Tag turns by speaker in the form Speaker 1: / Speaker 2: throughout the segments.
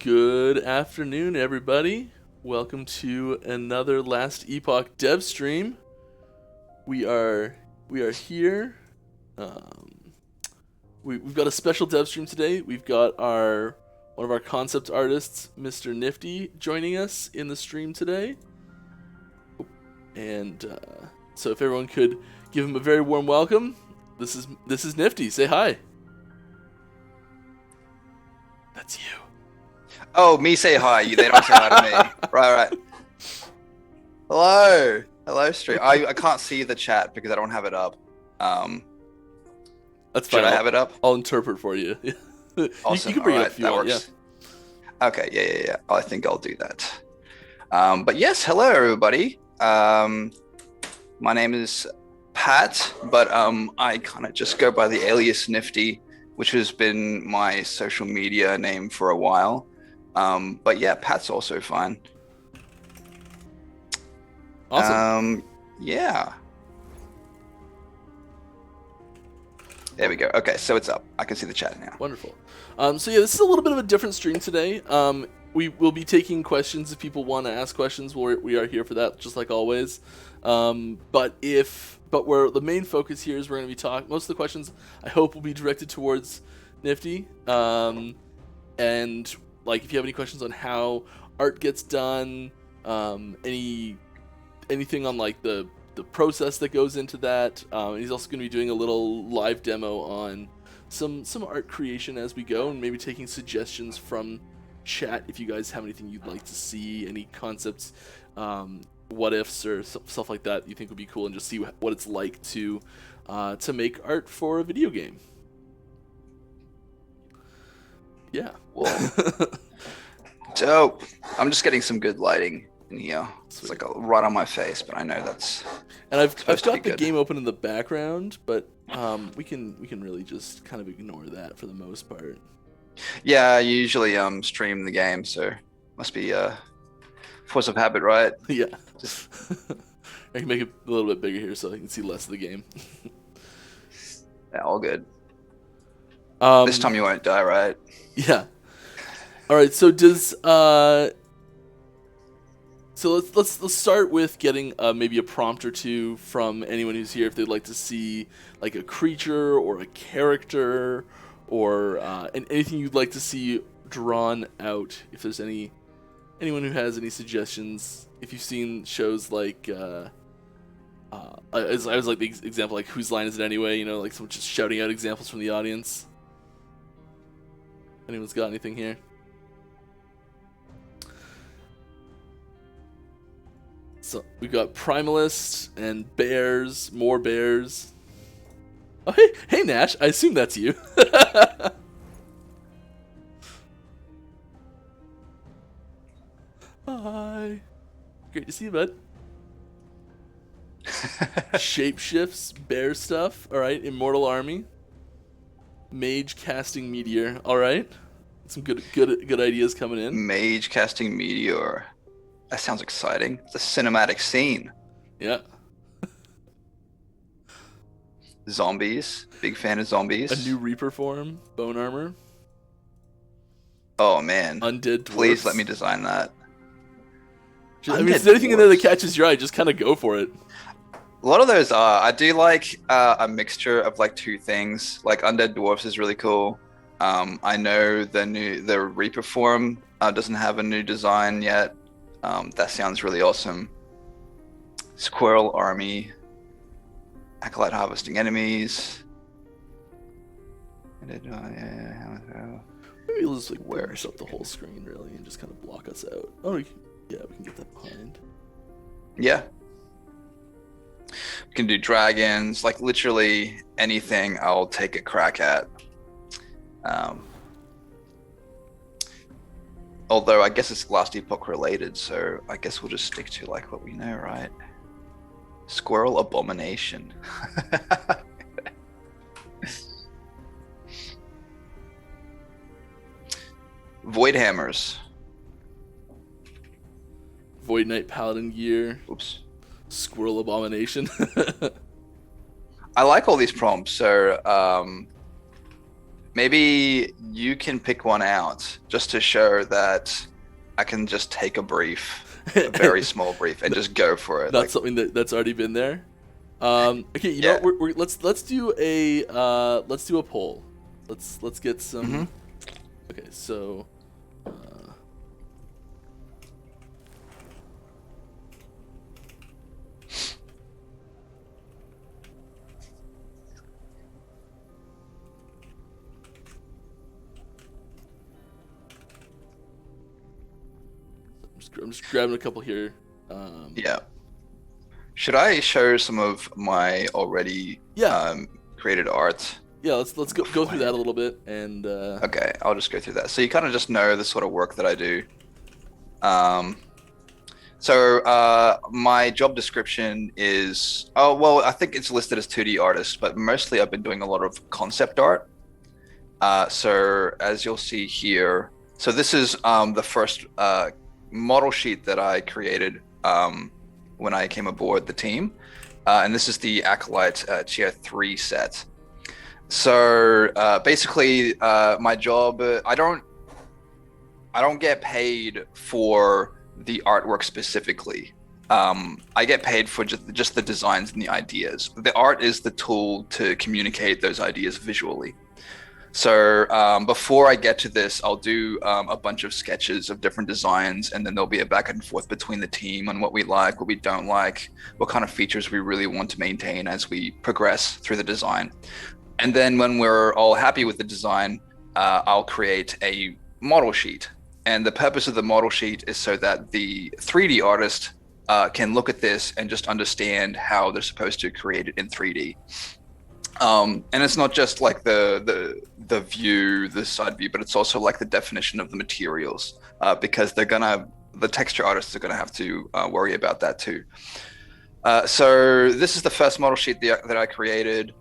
Speaker 1: Good afternoon, everybody. Welcome to another Last Epoch dev stream. We are here. We've got a special dev stream today. We've got one of our concept artists, Mr. Nifty, joining us in the stream today. And so, if everyone could give him a very warm welcome, this is Nifty. Say hi. That's you.
Speaker 2: Oh, me say hi. They don't say hi to me. Right. Hello, stream. I can't see the chat because I don't have it up.
Speaker 1: That's fine.
Speaker 2: Should I have it up?
Speaker 1: I'll interpret for you.
Speaker 2: Awesome.
Speaker 1: You can bring it up if you want.
Speaker 2: Works. Yeah. Okay. Yeah. I think I'll do that. But yes, hello everybody. My name is Pat, but I kind of just go by the alias Nifty, which has been my social media name for a while. But yeah, Pat's also fine.
Speaker 1: Awesome.
Speaker 2: Yeah. There we go. Okay, so it's up. I can see the chat now.
Speaker 1: Wonderful. So yeah, this is a little bit of a different stream today. We will be taking questions if people want to ask questions. We are here for that, just like always. But the main focus here is we're going to be talking. Most of the questions I hope will be directed towards Nifty. And like, if you have any questions on how art gets done, anything on like the process that goes into that, and he's also going to be doing a little live demo on some art creation as we go, and maybe taking suggestions from chat if you guys have anything you'd like to see, any concepts, what ifs or stuff like that you think would be cool, and just see what it's like to make art for a video game. Yeah.
Speaker 2: Whoa. Dope. I'm just getting some good lighting in here. It's like right on my face, but I know that's.
Speaker 1: And I've got the game open in the background, but we can really just kind of ignore that for the most part.
Speaker 2: Yeah, I usually stream the game, so must be force of habit, right?
Speaker 1: Yeah. I can make it a little bit bigger here so I can see less of the game.
Speaker 2: Yeah, all good. This time you won't die, right?
Speaker 1: Yeah. All right. So does so let's start with getting maybe a prompt or two from anyone who's here if they'd like to see like a creature or a character or anything you'd like to see drawn out. If there's anyone who has any suggestions, if you've seen shows like I was like the example like Whose Line Is It Anyway? You know, like someone just shouting out examples from the audience. Anyone's got anything here? So we've got Primalist and bears, more bears. Oh hey Nash, I assume that's you. Hi. Great to see you, bud. Shapeshifts, bear stuff. All right, Immortal Army. Mage casting meteor. All right, some good ideas coming in.
Speaker 2: Mage casting meteor. That sounds exciting. It's a cinematic scene.
Speaker 1: Yeah.
Speaker 2: Zombies. Big fan of zombies.
Speaker 1: A new Reaper form. Bone armor.
Speaker 2: Oh man.
Speaker 1: Undead dwarfs.
Speaker 2: Please let me design that.
Speaker 1: I mean, if there's anything in there that catches your eye, just kind of go for it.
Speaker 2: A lot of those are. I do like a mixture of like two things. Like Undead Dwarfs is really cool. I know the Reaper form doesn't have a new design yet. That sounds really awesome. Squirrel Army. Acolyte harvesting enemies.
Speaker 1: Maybe we'll just like wear up the whole screen really and just kind of block us out. Oh yeah, we can get that behind.
Speaker 2: Yeah. We can do dragons, like literally anything I'll take a crack at. Although I guess it's Last Epoch related, so I guess we'll just stick to like what we know, right? Squirrel Abomination. Void Hammers.
Speaker 1: Void Knight Paladin gear.
Speaker 2: Oops.
Speaker 1: Squirrel Abomination.
Speaker 2: I like all these prompts, so maybe you can pick one out just to show that I can just take a brief, a very small brief, and just go for it.
Speaker 1: Not
Speaker 2: Like,
Speaker 1: something that's already been there. Okay, you know
Speaker 2: yeah.
Speaker 1: what? Let's do a poll. Let's get some.
Speaker 2: Hmm.
Speaker 1: Okay, so. I'm just grabbing a couple here.
Speaker 2: Yeah. Should I show some of my already
Speaker 1: Yeah,
Speaker 2: created art?
Speaker 1: yeah. Let's go through that a little bit and.
Speaker 2: Okay, I'll just go through that. So you kind of just know the sort of work that I do. Um, my job description is, oh, well, I think it's listed as 2D artist, but mostly I've been doing a lot of concept art. So as you'll see here, so this is the first model sheet that I created when I came aboard the team. And this is the Acolyte Tier 3 set. So basically, my job, I don't get paid for the artwork specifically. I get paid for just the designs and the ideas. The art is the tool to communicate those ideas visually. So before I get to this, I'll do a bunch of sketches of different designs, and then there'll be a back and forth between the team on what we like, what we don't like, what kind of features we really want to maintain as we progress through the design. And then when we're all happy with the design, I'll create a model sheet. And the purpose of the model sheet is so that the 3D artist can look at this and just understand how they're supposed to create it in 3D. And it's not just like the view, the side view, but it's also like the definition of the materials, because the texture artists are gonna have to worry about that too. So this is the first model sheet that I created.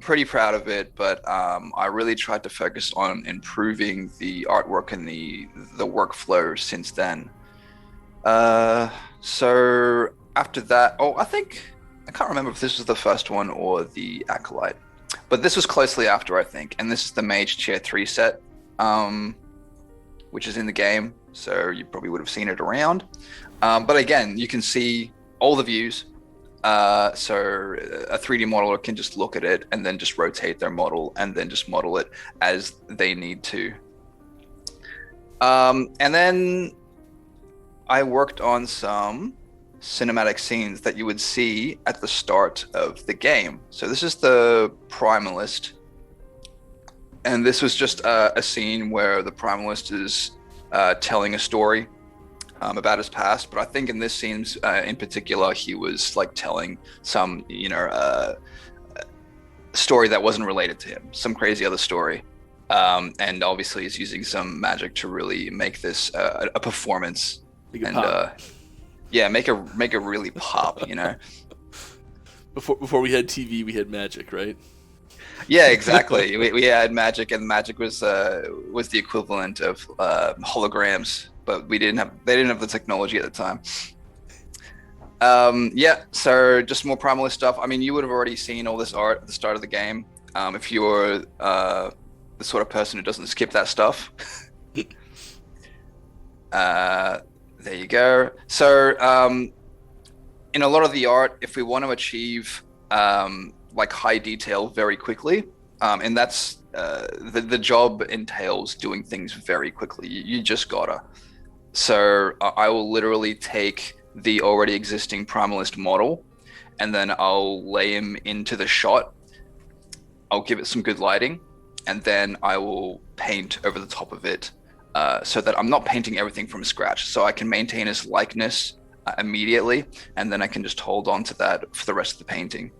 Speaker 2: Pretty proud of it, but I really tried to focus on improving the artwork and the workflow since then. So after that, I can't remember if this was the first one or the Acolyte, but this was closely after, I think. And this is the Mage Tier 3 set, which is in the game, so you probably would have seen it around. But again, you can see all the views. So a 3D modeler can just look at it and then just rotate their model and then just model it as they need to. And then I worked on some cinematic scenes that you would see at the start of the game. So this is the Primalist, and this was just a scene where the Primalist is telling a story about his past. But I think in this scene in particular, he was like telling some story that wasn't related to him, some crazy other story. And obviously he's using some magic to really make this a performance. Yeah, make it really pop, you know.
Speaker 1: Before we had TV, we had magic, right?
Speaker 2: Yeah, exactly. we had magic, and magic was the equivalent of holograms, but they didn't have the technology at the time. Yeah, so just more Primalist stuff. I mean, you would have already seen all this art at the start of the game. If you're the sort of person who doesn't skip that stuff. There you go. So in a lot of the art, if we want to achieve like high detail very quickly, and that's the job entails doing things very quickly. You just gotta. So I will literally take the already existing Primalist model, and then I'll lay him into the shot. I'll give it some good lighting, and then I will paint over the top of it. So that I'm not painting everything from scratch, so I can maintain his likeness immediately, and then I can just hold on to that for the rest of the painting.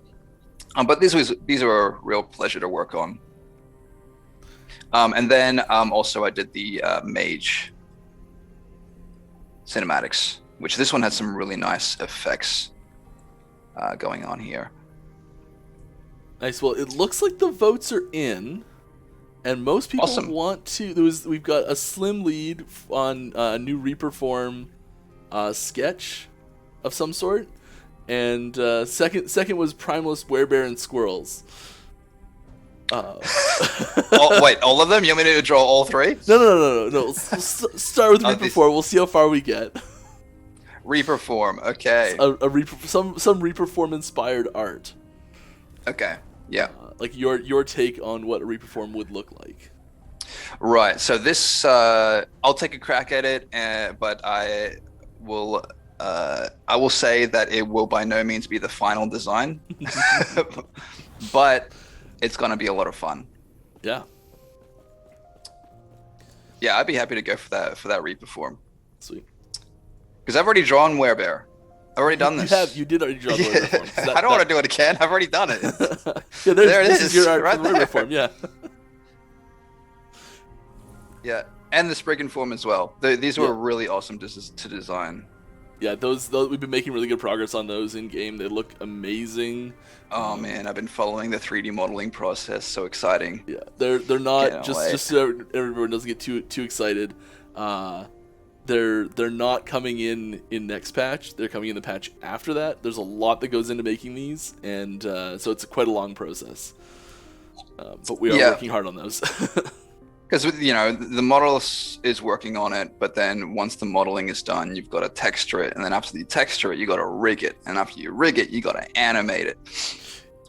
Speaker 2: But these are a real pleasure to work on. And then also I did the Mage Cinematics, which this one had some really nice effects going on here.
Speaker 1: Nice. Well, it looks like the votes are in. And most people want to. We've got a slim lead on a new Reaper form sketch of some sort, and second was Primalist Werebear and Squirrels.
Speaker 2: Oh, wait, all of them? You want me to draw all three?
Speaker 1: No. Start with Reaper
Speaker 2: this-
Speaker 1: form. We'll see how far we get.
Speaker 2: Reaper form, okay.
Speaker 1: Some Reaper form inspired art.
Speaker 2: Okay, yeah.
Speaker 1: Like your take on what a Reaper form would look like.
Speaker 2: Right, so this, I'll take a crack at it, but I will say that it will by no means be the final design, but it's going to be a lot of fun.
Speaker 1: Yeah.
Speaker 2: Yeah, I'd be happy to go for that Reaper form.
Speaker 1: Sweet.
Speaker 2: Because I've already drawn Werebear. I've already done this.
Speaker 1: You did already draw the Werebear form.
Speaker 2: I don't want to do it again. I've already done it.
Speaker 1: Yeah,
Speaker 2: there it
Speaker 1: this
Speaker 2: is,
Speaker 1: your art
Speaker 2: right
Speaker 1: for the Werebear
Speaker 2: there.
Speaker 1: form, yeah.
Speaker 2: Yeah, and the Spriggan form as well. These were
Speaker 1: Yeah.
Speaker 2: really awesome to design.
Speaker 1: Yeah, those we've been making really good progress on those in game. They look amazing.
Speaker 2: Oh man, I've been following the 3D modeling process. So exciting.
Speaker 1: Yeah, they're not
Speaker 2: Can't
Speaker 1: just
Speaker 2: wait.
Speaker 1: just so everyone doesn't get too excited. They're not coming in next patch. They're coming in the patch after that. There's a lot that goes into making these, and so it's quite a long process. But we are working hard on those.
Speaker 2: Because the model is working on it, but then once the modeling is done, you've got to texture it, and then after you texture it, you got to rig it, and after you rig it, you got to animate it.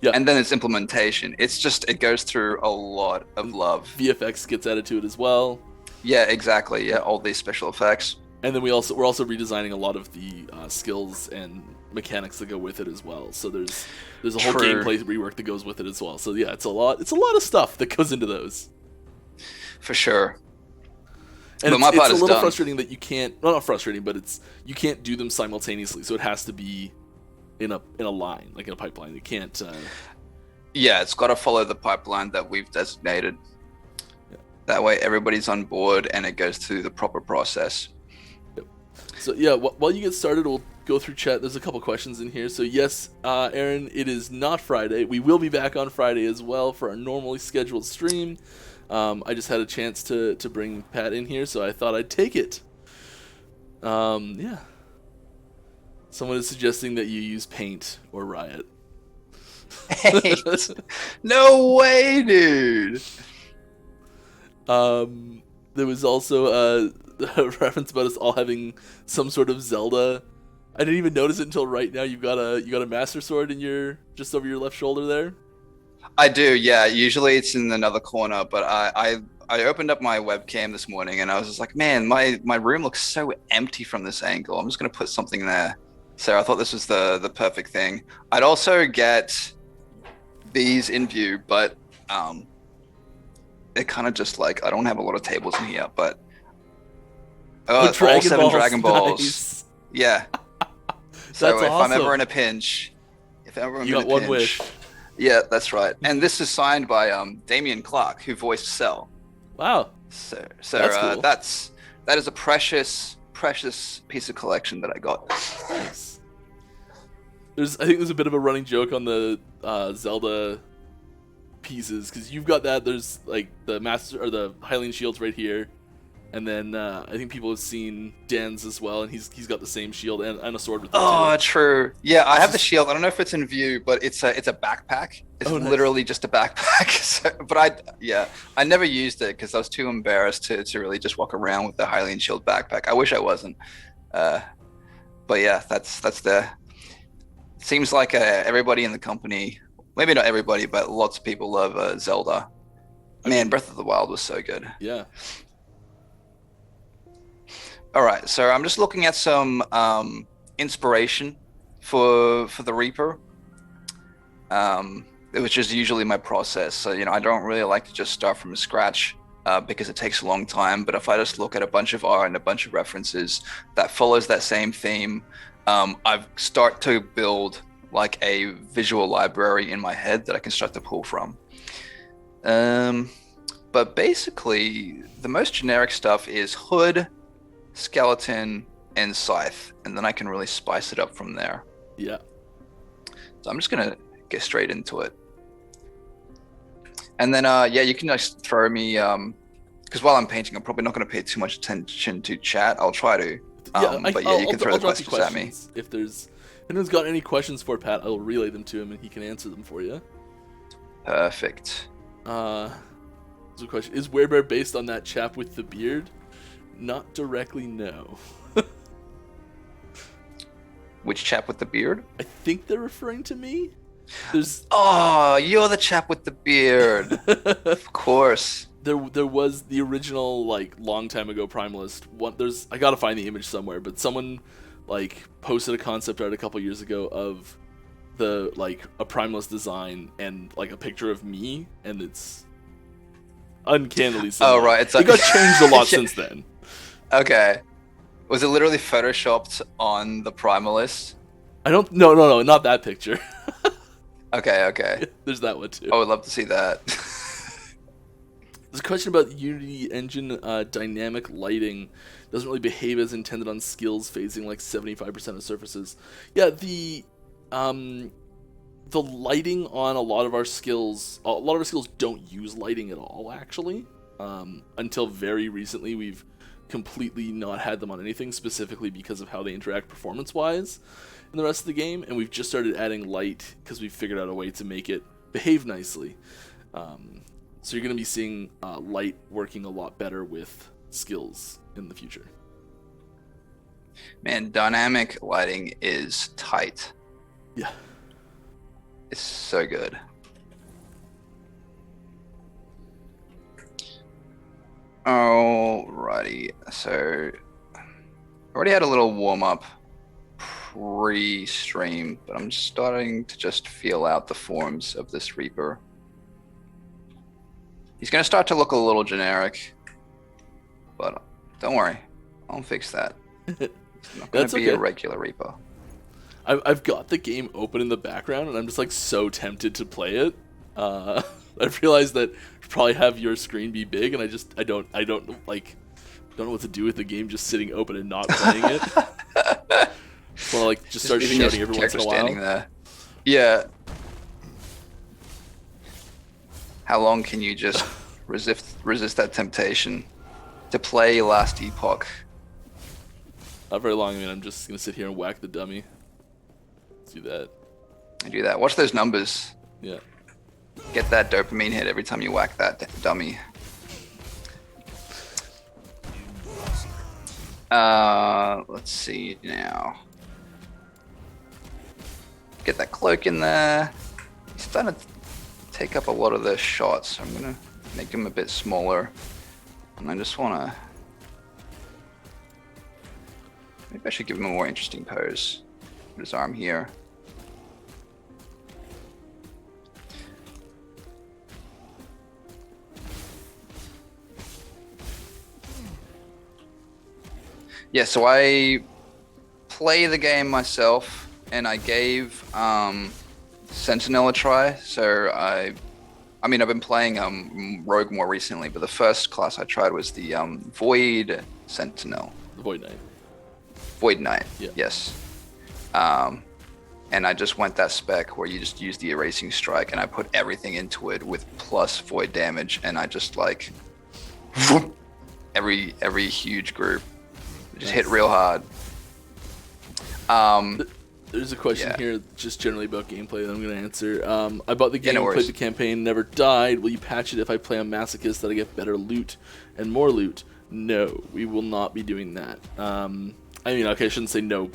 Speaker 1: Yeah.
Speaker 2: And then it's implementation. It goes through a lot of love.
Speaker 1: VFX gets added to it as well.
Speaker 2: Yeah, exactly. Yeah, all these special effects.
Speaker 1: And then we're also redesigning a lot of the skills and mechanics that go with it as well. So there's a whole
Speaker 2: True.
Speaker 1: gameplay rework that goes with it as well. So yeah, it's a lot of stuff that goes into those.
Speaker 2: For sure.
Speaker 1: And
Speaker 2: But my
Speaker 1: it's
Speaker 2: part
Speaker 1: a
Speaker 2: is
Speaker 1: little
Speaker 2: done.
Speaker 1: frustrating that you can't, well, not frustrating, but you can't do them simultaneously. So it has to be in a line, like in a pipeline. You can't.
Speaker 2: Yeah, it's got to follow the pipeline that we've designated.
Speaker 1: Yeah.
Speaker 2: That way everybody's on board and it goes through the proper process.
Speaker 1: So yeah, while you get started, we'll go through chat. There's a couple questions in here. So yes, Aaron, it is not Friday. We will be back on Friday as well for our normally scheduled stream. I just had a chance to bring Pat in here, so I thought I'd take it. Yeah. Someone is suggesting that you use Paint or Riot.
Speaker 2: No way, dude.
Speaker 1: There was also a reference about us all having some sort of Zelda. I didn't even notice it until right now. You got a Master Sword in just over your left shoulder there.
Speaker 2: I do, yeah. Usually it's in another corner, but I opened up my webcam this morning and I was just like, man, my room looks so empty from this angle. I'm just gonna put something there. So I thought this was the perfect thing. I'd also get these in view, but they're kind of just like, I don't have a lot of tables in here, but all 7 Dragon Balls.
Speaker 1: Nice.
Speaker 2: Yeah. So if
Speaker 1: awesome.
Speaker 2: I'm ever in a pinch,
Speaker 1: You got one wish.
Speaker 2: Yeah, that's right. And this is signed by Damian Clark, who voiced Cell.
Speaker 1: Wow.
Speaker 2: So
Speaker 1: That's cool.
Speaker 2: that is a precious piece of collection that I got.
Speaker 1: Nice. I think there's a bit of a running joke on the Zelda pieces, because you've got that. There's like the Master or the Hylian shields right here, and then I think people have seen Dan's as well, and he's got the same shield and a sword with it
Speaker 2: Oh,
Speaker 1: too.
Speaker 2: true. Yeah, I have the shield. I don't know if it's in view, but it's a backpack. It's
Speaker 1: Oh, nice.
Speaker 2: literally just a backpack. So, but I never used it because I was too embarrassed to really just walk around with the Hylian shield backpack. I wish I wasn't. But yeah, that's the. Seems like everybody in the company, maybe not everybody, but lots of people love Zelda. Man, Breath of the Wild was so good.
Speaker 1: Yeah.
Speaker 2: All right, so I'm just looking at some inspiration for the Reaper, which is usually my process. So I don't really like to just start from scratch because it takes a long time. But if I just look at a bunch of art and a bunch of references that follows that same theme, I start to build like a visual library in my head that I can start to pull from. But basically, the most generic stuff is Hood, Skeleton, and Scythe, and then I can really spice it up from there.
Speaker 1: Yeah.
Speaker 2: So I'm just gonna get straight into it. And then you can just throw me because while I'm painting, I'm probably not gonna pay too much attention to chat. I'll try to. But yeah, you can throw the questions at me.
Speaker 1: If anyone's got any questions for Pat, I'll relay them to him and he can answer them for you.
Speaker 2: Perfect.
Speaker 1: There's a question. Is Werebear based on that chap with the beard? Not directly, no.
Speaker 2: Which chap with the beard?
Speaker 1: I think they're referring to me. There's
Speaker 2: Oh, you're the chap with the beard. Of course.
Speaker 1: there was the original, like, long time ago Primalist. I gotta find the image somewhere, but someone like posted a concept art a couple years ago of the, like, a Primalist design and like a picture of me, and it's uncannily similar.
Speaker 2: Oh, right. It's
Speaker 1: it
Speaker 2: like...
Speaker 1: got changed a lot
Speaker 2: Yeah.
Speaker 1: since then.
Speaker 2: Okay. Was it literally photoshopped on the Primalist?
Speaker 1: I don't. No, not that picture.
Speaker 2: Okay.
Speaker 1: There's that one too.
Speaker 2: I would love to see that.
Speaker 1: There's a question about the Unity engine dynamic lighting. Doesn't really behave as intended on skills, phasing like 75% of surfaces. Yeah, the lighting on a lot of our skills don't use lighting at all, actually. Until very recently, we've completely not had them on anything, specifically because of how they interact performance-wise in the rest of the game, and we've just started adding light because we've figured out a way to make it behave nicely. So you're going to be seeing light working a lot better with skills in the future.
Speaker 2: Man, dynamic lighting is tight.
Speaker 1: Yeah.
Speaker 2: It's so good. Alrighty, so I already had a little warm-up pre-stream, but I'm starting to just feel out the forms of this Reaper. He's going to start to look a little generic, but don't worry, I'll fix that. It's not going to be a regular Reaper.
Speaker 1: I've got the game open in the background, and I'm just like so tempted to play it. I've realized that you probably have your screen be big, and I don't know what to do with the game just sitting open and not playing it. So I like just start shouting every once in a while.
Speaker 2: There. Yeah. How long can you just resist that temptation to play Last Epoch?
Speaker 1: Not very long. I mean, I'm just gonna sit here and whack the dummy. Let's do that.
Speaker 2: I do that. Watch those numbers.
Speaker 1: Yeah.
Speaker 2: Get that dopamine hit every time you whack that dummy. Let's see now. Get that cloak in there. He's starting to take up a lot of the shots. I'm gonna make him a bit smaller. And I just wanna... Maybe I should give him a more interesting pose. Put his arm here. Yeah, so I play the game myself, and I gave Sentinel a try. So I mean, I've been playing Rogue more recently, but the first class I tried was the Void Sentinel.
Speaker 1: The Void Knight.
Speaker 2: Void Knight,
Speaker 1: yeah.
Speaker 2: Yes. And I just went that spec where you just use the erasing strike, and I put everything into it with plus void damage, and I just like whoop, every huge group. Just hit real hard.
Speaker 1: There's a question here just generally about gameplay that I'm going to answer. I bought the game,
Speaker 2: no
Speaker 1: played the campaign, never died. Will you patch it if I play on Masochist that I get better loot and more loot? No, we will not be doing that. I mean, okay, I shouldn't say no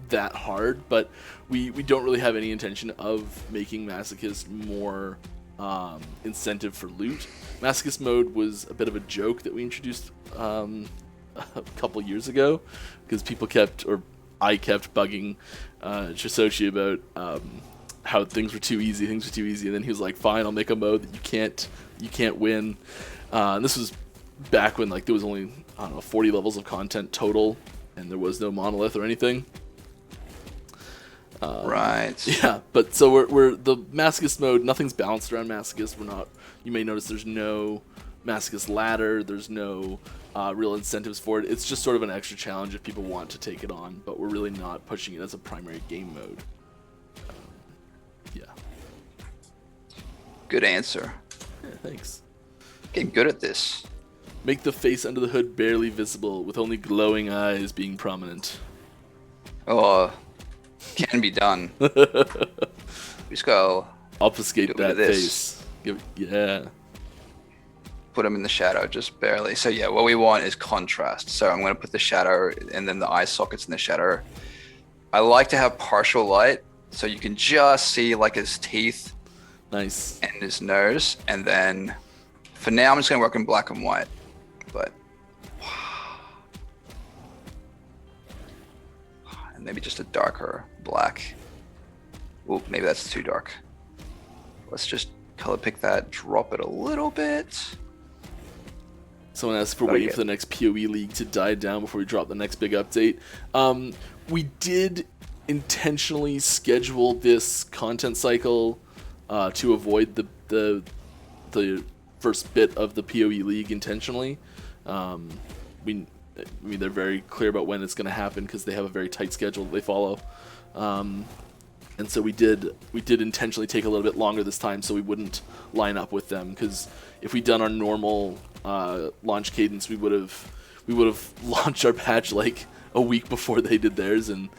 Speaker 1: that hard, but we don't really have any intention of making Masochist more incentive for loot. Masochist mode was a bit of a joke that we introduced a couple years ago because I kept bugging Chisochi about how things were too easy, and then he was like, fine, I'll make a mode that you can't win. And this was back when like there was only, I don't know, 40 levels of content total, and there was no monolith or anything.
Speaker 2: Right.
Speaker 1: Yeah, but so we're the Masochist mode, nothing's balanced around Masochist. You may notice there's no Masochist ladder, there's no real incentives for it. It's just sort of an extra challenge if people want to take it on, but we're really not pushing it as a primary game mode. Yeah.
Speaker 2: Good answer.
Speaker 1: Yeah, thanks.
Speaker 2: Getting good at this.
Speaker 1: Make the face under the hood barely visible, with only glowing eyes being prominent.
Speaker 2: Oh, can be done. We just go
Speaker 1: obfuscate that face. Yeah.
Speaker 2: put them in the shadow just barely. So yeah, what we want is contrast. So I'm going to put the shadow and then the eye sockets in the shadow. I like to have partial light so you can just see like his teeth.
Speaker 1: Nice.
Speaker 2: And his nose. And then for now, I'm just going to work in black and white. But and maybe just a darker black. Oh, maybe that's too dark. Let's just color pick that, drop it a little bit.
Speaker 1: Someone asked for waiting for the next PoE League to die down before we drop the next big update. We did intentionally schedule this content cycle to avoid the first bit of the PoE League intentionally. I mean, they're very clear about when it's going to happen because they have a very tight schedule that they follow. And so we did intentionally take a little bit longer this time so we wouldn't line up with them, because if we'd done our normal launch cadence, we would have launched our patch like a week before they did theirs, and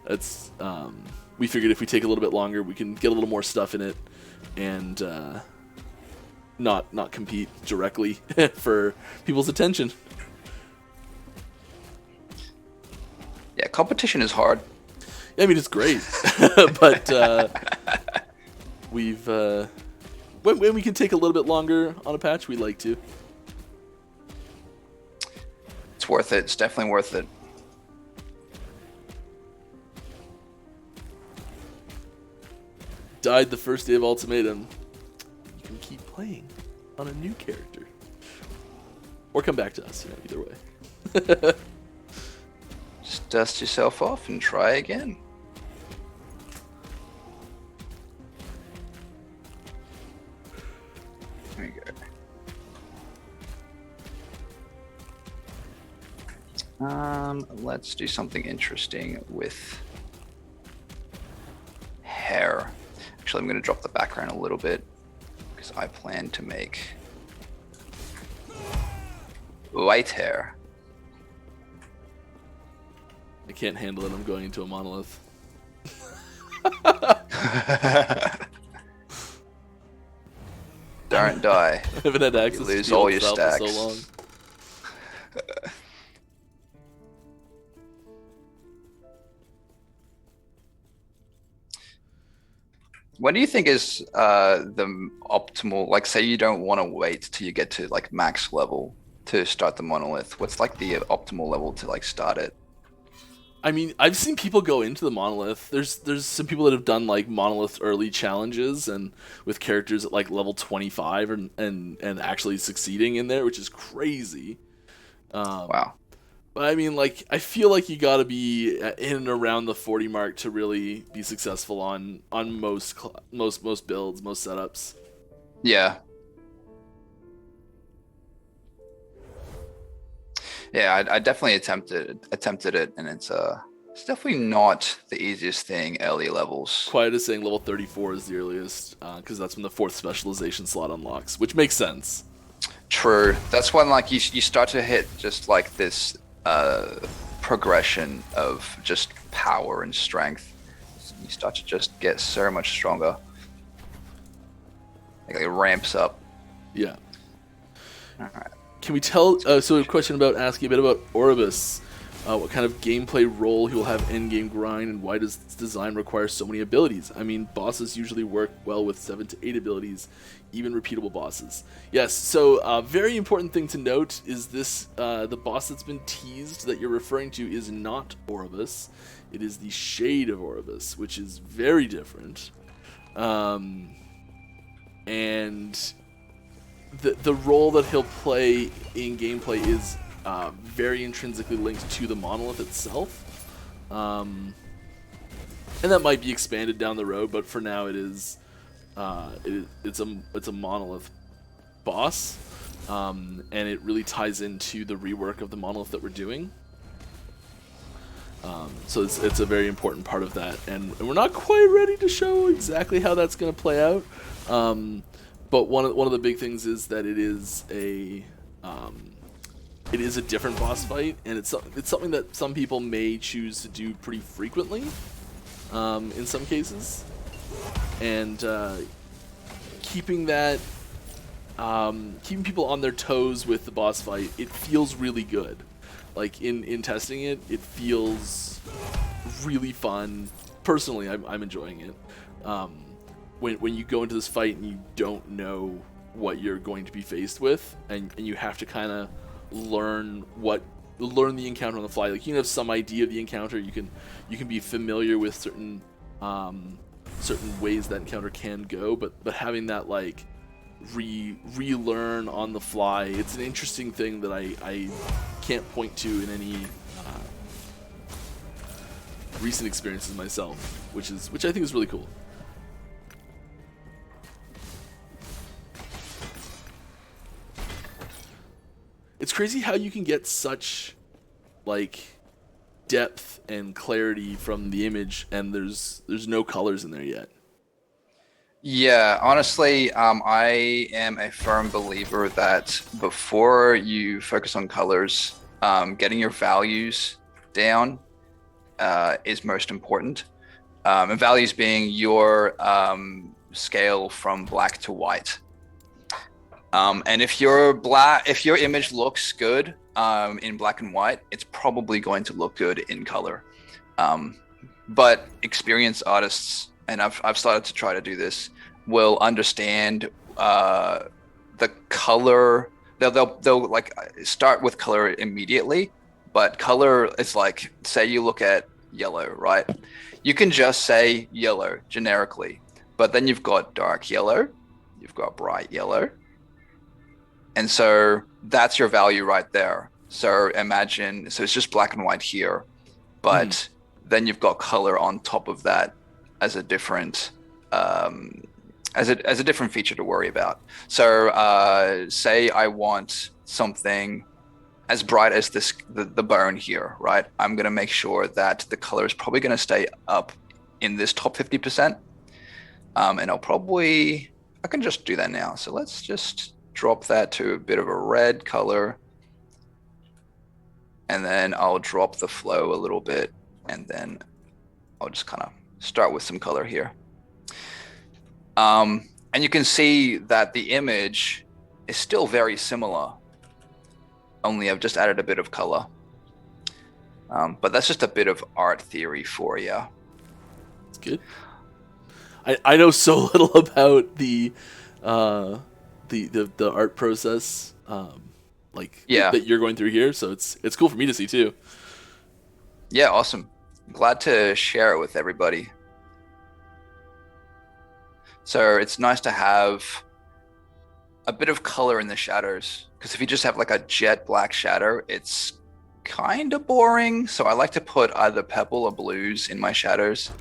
Speaker 1: that's we figured if we take a little bit longer, we can get a little more stuff in it and not compete directly for people's attention.
Speaker 2: Yeah, competition is hard.
Speaker 1: I mean, it's great, but when we can take a little bit longer on a patch, we like to.
Speaker 2: It's worth it. It's definitely worth it.
Speaker 1: Died the first day of Ultimatum. You can keep playing on a new character, or come back to us. Either way.
Speaker 2: Just dust yourself off and try again. There we go. Let's do something interesting with hair. Actually, I'm going to drop the background a little bit because I plan to make white hair.
Speaker 1: I can't handle it. I'm going into a monolith.
Speaker 2: Don't die.
Speaker 1: I haven't had access
Speaker 2: You lose
Speaker 1: to
Speaker 2: all your
Speaker 1: itself
Speaker 2: stacks.
Speaker 1: for so long.
Speaker 2: What do you think is the optimal, like say you don't want to wait till you get to like max level to start the monolith? What's like the optimal level to like start it?
Speaker 1: I mean, I've seen people go into the monolith. There's some people that have done like monolith early challenges and with characters at like level 25 and actually succeeding in there, which is crazy.
Speaker 2: Wow.
Speaker 1: But I mean, like, I feel like you got to be in and around the 40 mark to really be successful on most builds, most setups.
Speaker 2: Yeah. Yeah, I definitely attempted it, and it's definitely not the easiest thing early levels.
Speaker 1: Quiet is saying level 34 is the earliest, because that's when the 4th specialization slot unlocks, which makes sense.
Speaker 2: True. That's when like you start to hit just like this progression of just power and strength. You start to just get so much stronger. Like it ramps up.
Speaker 1: Yeah.
Speaker 2: All right.
Speaker 1: Can we tell? So a question about asking a bit about Oribus. What kind of gameplay role he will have in-game grind, and why does its design require so many abilities? I mean, bosses usually work well with 7 to 8 abilities, even repeatable bosses. Yes, so very important thing to note is this, the boss that's been teased that you're referring to is not Oribus. It is the Shade of Oribus, which is very different. And the role that he'll play in gameplay is very intrinsically linked to the monolith itself, and that might be expanded down the road. But for now, it's a monolith boss, and it really ties into the rework of the monolith that we're doing. So it's a very important part of that, and we're not quite ready to show exactly how that's going to play out. But one of the big things is that it is a different boss fight, and it's something that some people may choose to do pretty frequently, in some cases, and keeping that keeping people on their toes with the boss fight, it feels really good. Like in testing it, it feels really fun. Personally, I'm enjoying it. When you go into this fight and you don't know what you're going to be faced with, and you have to kind of learn the encounter on the fly. Like you can have some idea of the encounter. You can be familiar with certain ways that encounter can go, but having that like relearn on the fly, it's an interesting thing that I can't point to in any recent experiences myself, which I think is really cool. It's crazy how you can get such like depth and clarity from the image, and there's no colors in there yet.
Speaker 2: Yeah, honestly, I am a firm believer that before you focus on colors, getting your values down is most important. And values being your scale from black to white. And if your image looks good in black and white, it's probably going to look good in color. But experienced artists, and I've started to try to do this, will understand the color. They'll like start with color immediately, but color is like, say you look at yellow, right? You can just say yellow generically, but then you've got dark yellow, you've got bright yellow, and so that's your value right there. So imagine, so it's just black and white here, but then you've got color on top of that as a different as a different feature to worry about. So say I want something as bright as the bone here, right? I'm going to make sure that the color is probably going to stay up in this top 50%. And I can just do that now. So let's just drop that to a bit of a red color. And then I'll drop the flow a little bit. And then I'll just kind of start with some color here. And you can see that the image is still very similar, only I've just added a bit of color. But that's just a bit of art theory for you.
Speaker 1: It's good. I know so little about the art process, that you're going through here, so it's cool for me to see too.
Speaker 2: Yeah, awesome. Glad to share it with everybody. So it's nice to have a bit of color in the shadows, because if you just have like a jet black shadow, it's kind of boring. So I like to put either purple or blues in my shadows.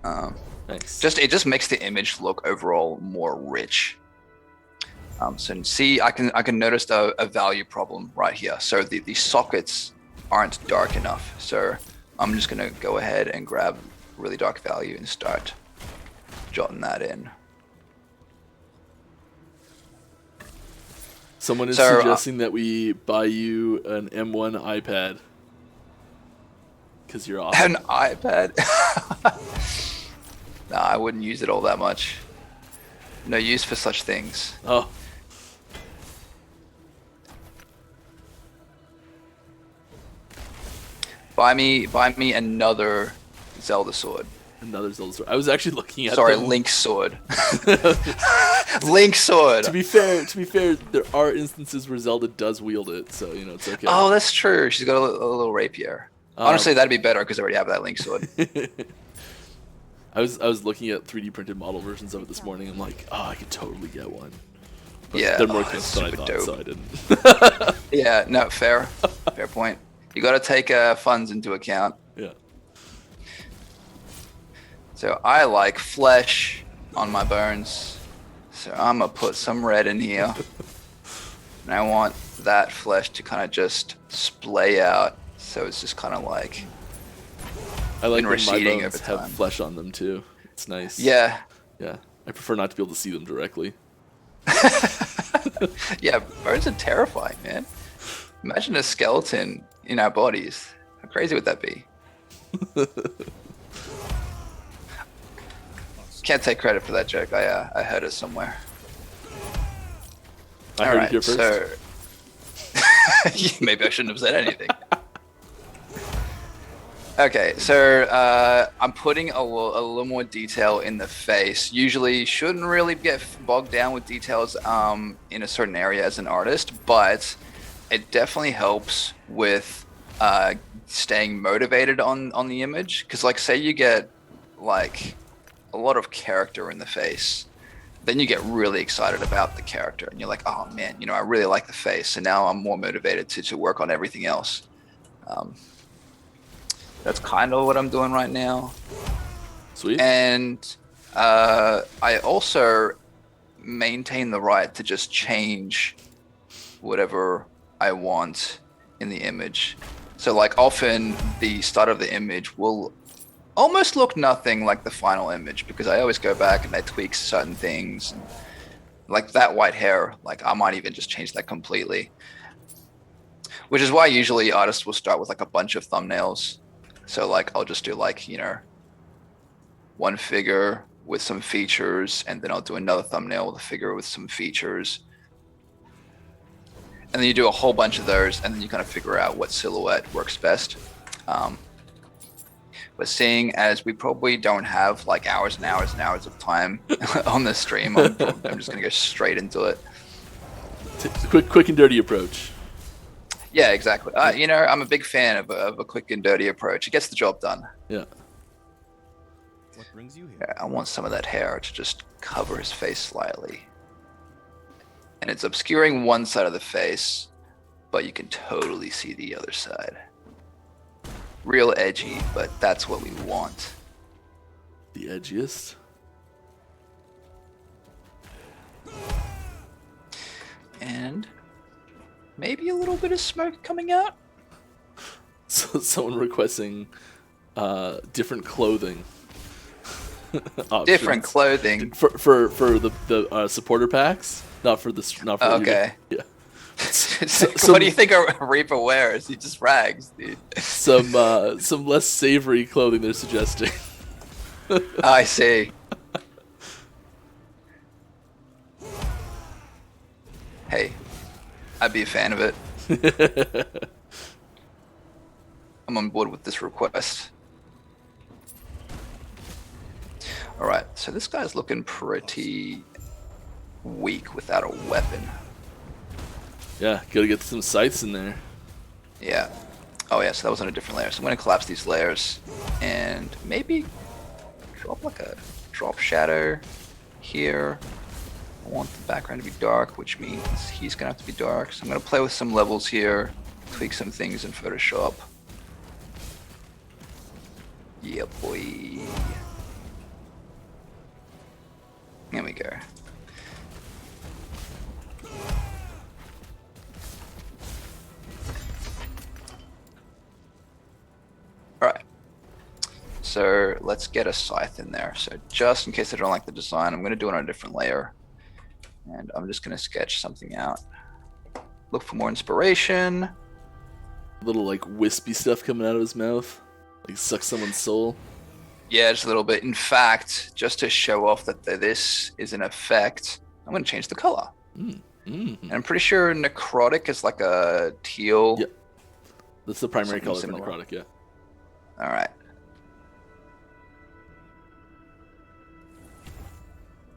Speaker 1: Nice.
Speaker 2: It just makes the image look overall more rich. So see, I can notice a value problem right here. So the sockets aren't dark enough. So I'm just gonna go ahead and grab really dark value and start jotting that in.
Speaker 1: Someone is suggesting that we buy you an M1 iPad because you're awesome.
Speaker 2: An iPad? Nah, I wouldn't use it all that much. No use for such things.
Speaker 1: Oh.
Speaker 2: Buy me another Zelda sword.
Speaker 1: Another Zelda sword. I was actually looking at
Speaker 2: Link's sword. Link's sword.
Speaker 1: To be fair, there are instances where Zelda does wield it, so it's okay.
Speaker 2: Oh, that's true. She's got a little rapier. Honestly, that'd be better because I already have that Link sword.
Speaker 1: I was looking at 3D printed model versions of it this morning. I'm like, I could totally get one. But
Speaker 2: yeah,
Speaker 1: they're more expensive than I thought,
Speaker 2: dope.
Speaker 1: so I didn't.
Speaker 2: Yeah, no, fair point. You got to take funds into account.
Speaker 1: Yeah.
Speaker 2: So I like flesh on my bones. So I'm going to put some red in here. And I want that flesh to kind of just splay out. So it's just kind of like
Speaker 1: I like when my
Speaker 2: receding
Speaker 1: bones
Speaker 2: over
Speaker 1: have
Speaker 2: time.
Speaker 1: flesh on them too. It's nice.
Speaker 2: Yeah.
Speaker 1: Yeah. I prefer not to be able to see them directly.
Speaker 2: Yeah, bones are terrifying, man. Imagine a skeleton in our bodies. How crazy would that be? Can't take credit for that joke. I heard it somewhere.
Speaker 1: I heard it here first.
Speaker 2: So maybe I shouldn't have said anything. Okay, so I'm putting a little more detail in the face. Usually shouldn't really get bogged down with details in a certain area as an artist, but it definitely helps with staying motivated on the image. Because like say you get like a lot of character in the face, then you get really excited about the character and you're like, oh man, you know, I really like the face. So now I'm more motivated to work on everything else. That's kind of what I'm doing right now.
Speaker 1: Sweet.
Speaker 2: And I also maintain the right to just change whatever I want in the image. So like often the start of the image will almost look nothing like the final image because I always go back and I tweak certain things. Like that white hair, like I might even just change that completely. Which is why usually artists will start with like a bunch of thumbnails. So like I'll just do like, you know, one figure with some features and then I'll do another thumbnail with a figure with some features. And then you do a whole bunch of those and then you kind of figure out what silhouette works best. But seeing as we probably don't have like hours and hours and hours of time on the stream, I'm just going to go straight into it.
Speaker 1: Quick and dirty approach.
Speaker 2: Yeah, exactly. You know, I'm a big fan of a quick and dirty approach. It gets the job done.
Speaker 1: Yeah.
Speaker 3: What brings you here?
Speaker 2: Yeah, I want some of that hair to just cover his face slightly. And it's obscuring one side of the face, but you can totally see the other side. Real edgy, but that's what we want.
Speaker 1: The edgiest.
Speaker 2: And maybe a little bit of smoke coming out.
Speaker 1: So someone requesting different clothing.
Speaker 2: Different clothing
Speaker 1: for the supporter packs, not for
Speaker 2: okay.
Speaker 1: Yeah.
Speaker 2: What do you think a Reaper wears? He just rags, dude.
Speaker 1: Some less savory clothing they're suggesting.
Speaker 2: I see. Hey, I'd be a fan of it. I'm on board with this request. Alright, so this guy's looking pretty weak without a weapon.
Speaker 1: Yeah, gotta get some scythes in there.
Speaker 2: Yeah. Oh yeah, so that was on a different layer. So I'm gonna collapse these layers and maybe drop like a drop shadow here. I want the background to be dark, which means he's gonna have to be dark. So I'm gonna play with some levels here, tweak some things in Photoshop. Yeah, boy. There we go. Alright. So let's get a scythe in there. So just in case I don't like the design, I'm going to do it on a different layer. And I'm just going to sketch something out. Look for more inspiration.
Speaker 1: A little like wispy stuff coming out of his mouth. Like suck someone's soul.
Speaker 2: Yeah, just a little bit. In fact, just to show off that this is an effect, I'm going to change the color. And I'm pretty sure necrotic is like a teal.
Speaker 1: Yep. That's the primary color
Speaker 2: similar.
Speaker 1: for necrotic, yeah.
Speaker 2: All right.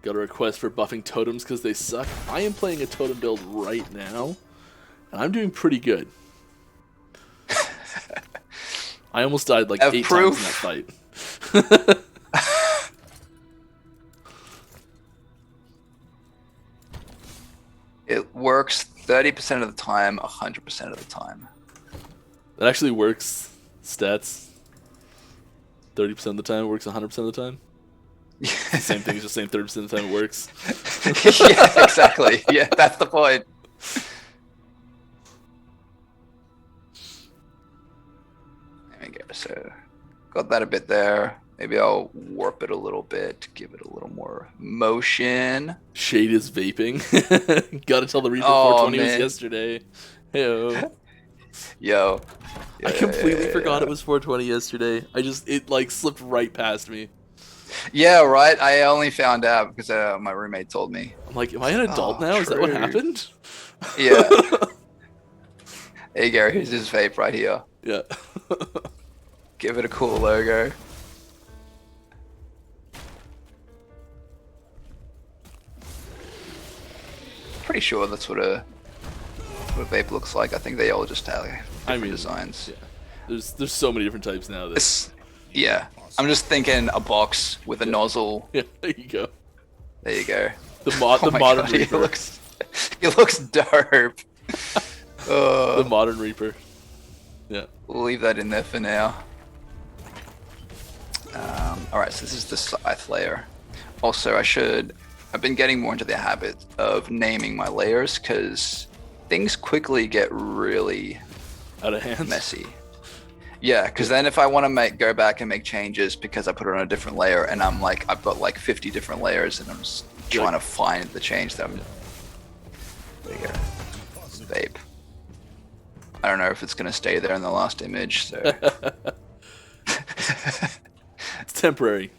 Speaker 1: Got a request for buffing totems because they suck. I am playing a totem build right now, and I'm doing pretty good. I almost died like 8 times in that fight.
Speaker 2: It works 30% of the time, 100% of the time.
Speaker 1: That actually works. Stats. 30% of the time it works 100% of the time. Same thing, just saying 30% of the time it works.
Speaker 2: Yeah, exactly. Yeah, that's the point. There we go. So, got that a bit there. Maybe I'll warp it a little bit to give it a little more motion.
Speaker 1: Shade is vaping. Gotta tell the Reaper 420 was yesterday. Heyo.
Speaker 2: Yo.
Speaker 1: I completely forgot it was 420 yesterday. It like slipped right past me.
Speaker 2: Yeah, right. I only found out because my roommate told me.
Speaker 1: I'm like, am I an adult now? Is that what happened?
Speaker 2: Yeah. There you go. Here's his vape right here.
Speaker 1: Yeah.
Speaker 2: Give it a cool logo. Pretty sure that's what a vape looks like. I think they all just have different designs.
Speaker 1: Yeah. There's so many different types now.
Speaker 2: Yeah. I'm just thinking a box with a nozzle.
Speaker 1: Yeah, there you go.
Speaker 2: There you go.
Speaker 1: The
Speaker 2: Oh my
Speaker 1: modern
Speaker 2: God,
Speaker 1: Reaper.
Speaker 2: He looks dope.
Speaker 1: The modern Reaper. Yeah.
Speaker 2: We'll leave that in there for now. Alright, so this is the Scythe Layer. Also, I've been getting more into the habit of naming my layers because things quickly get really
Speaker 1: Out of hand.
Speaker 2: messy. Yeah, because then if I want to go back and make changes because I put it on a different layer and I've got like 50 different layers and I'm just trying to find the change that I'm... There you go. Vape. I don't know if it's going to stay there in the last image, so...
Speaker 1: It's temporary.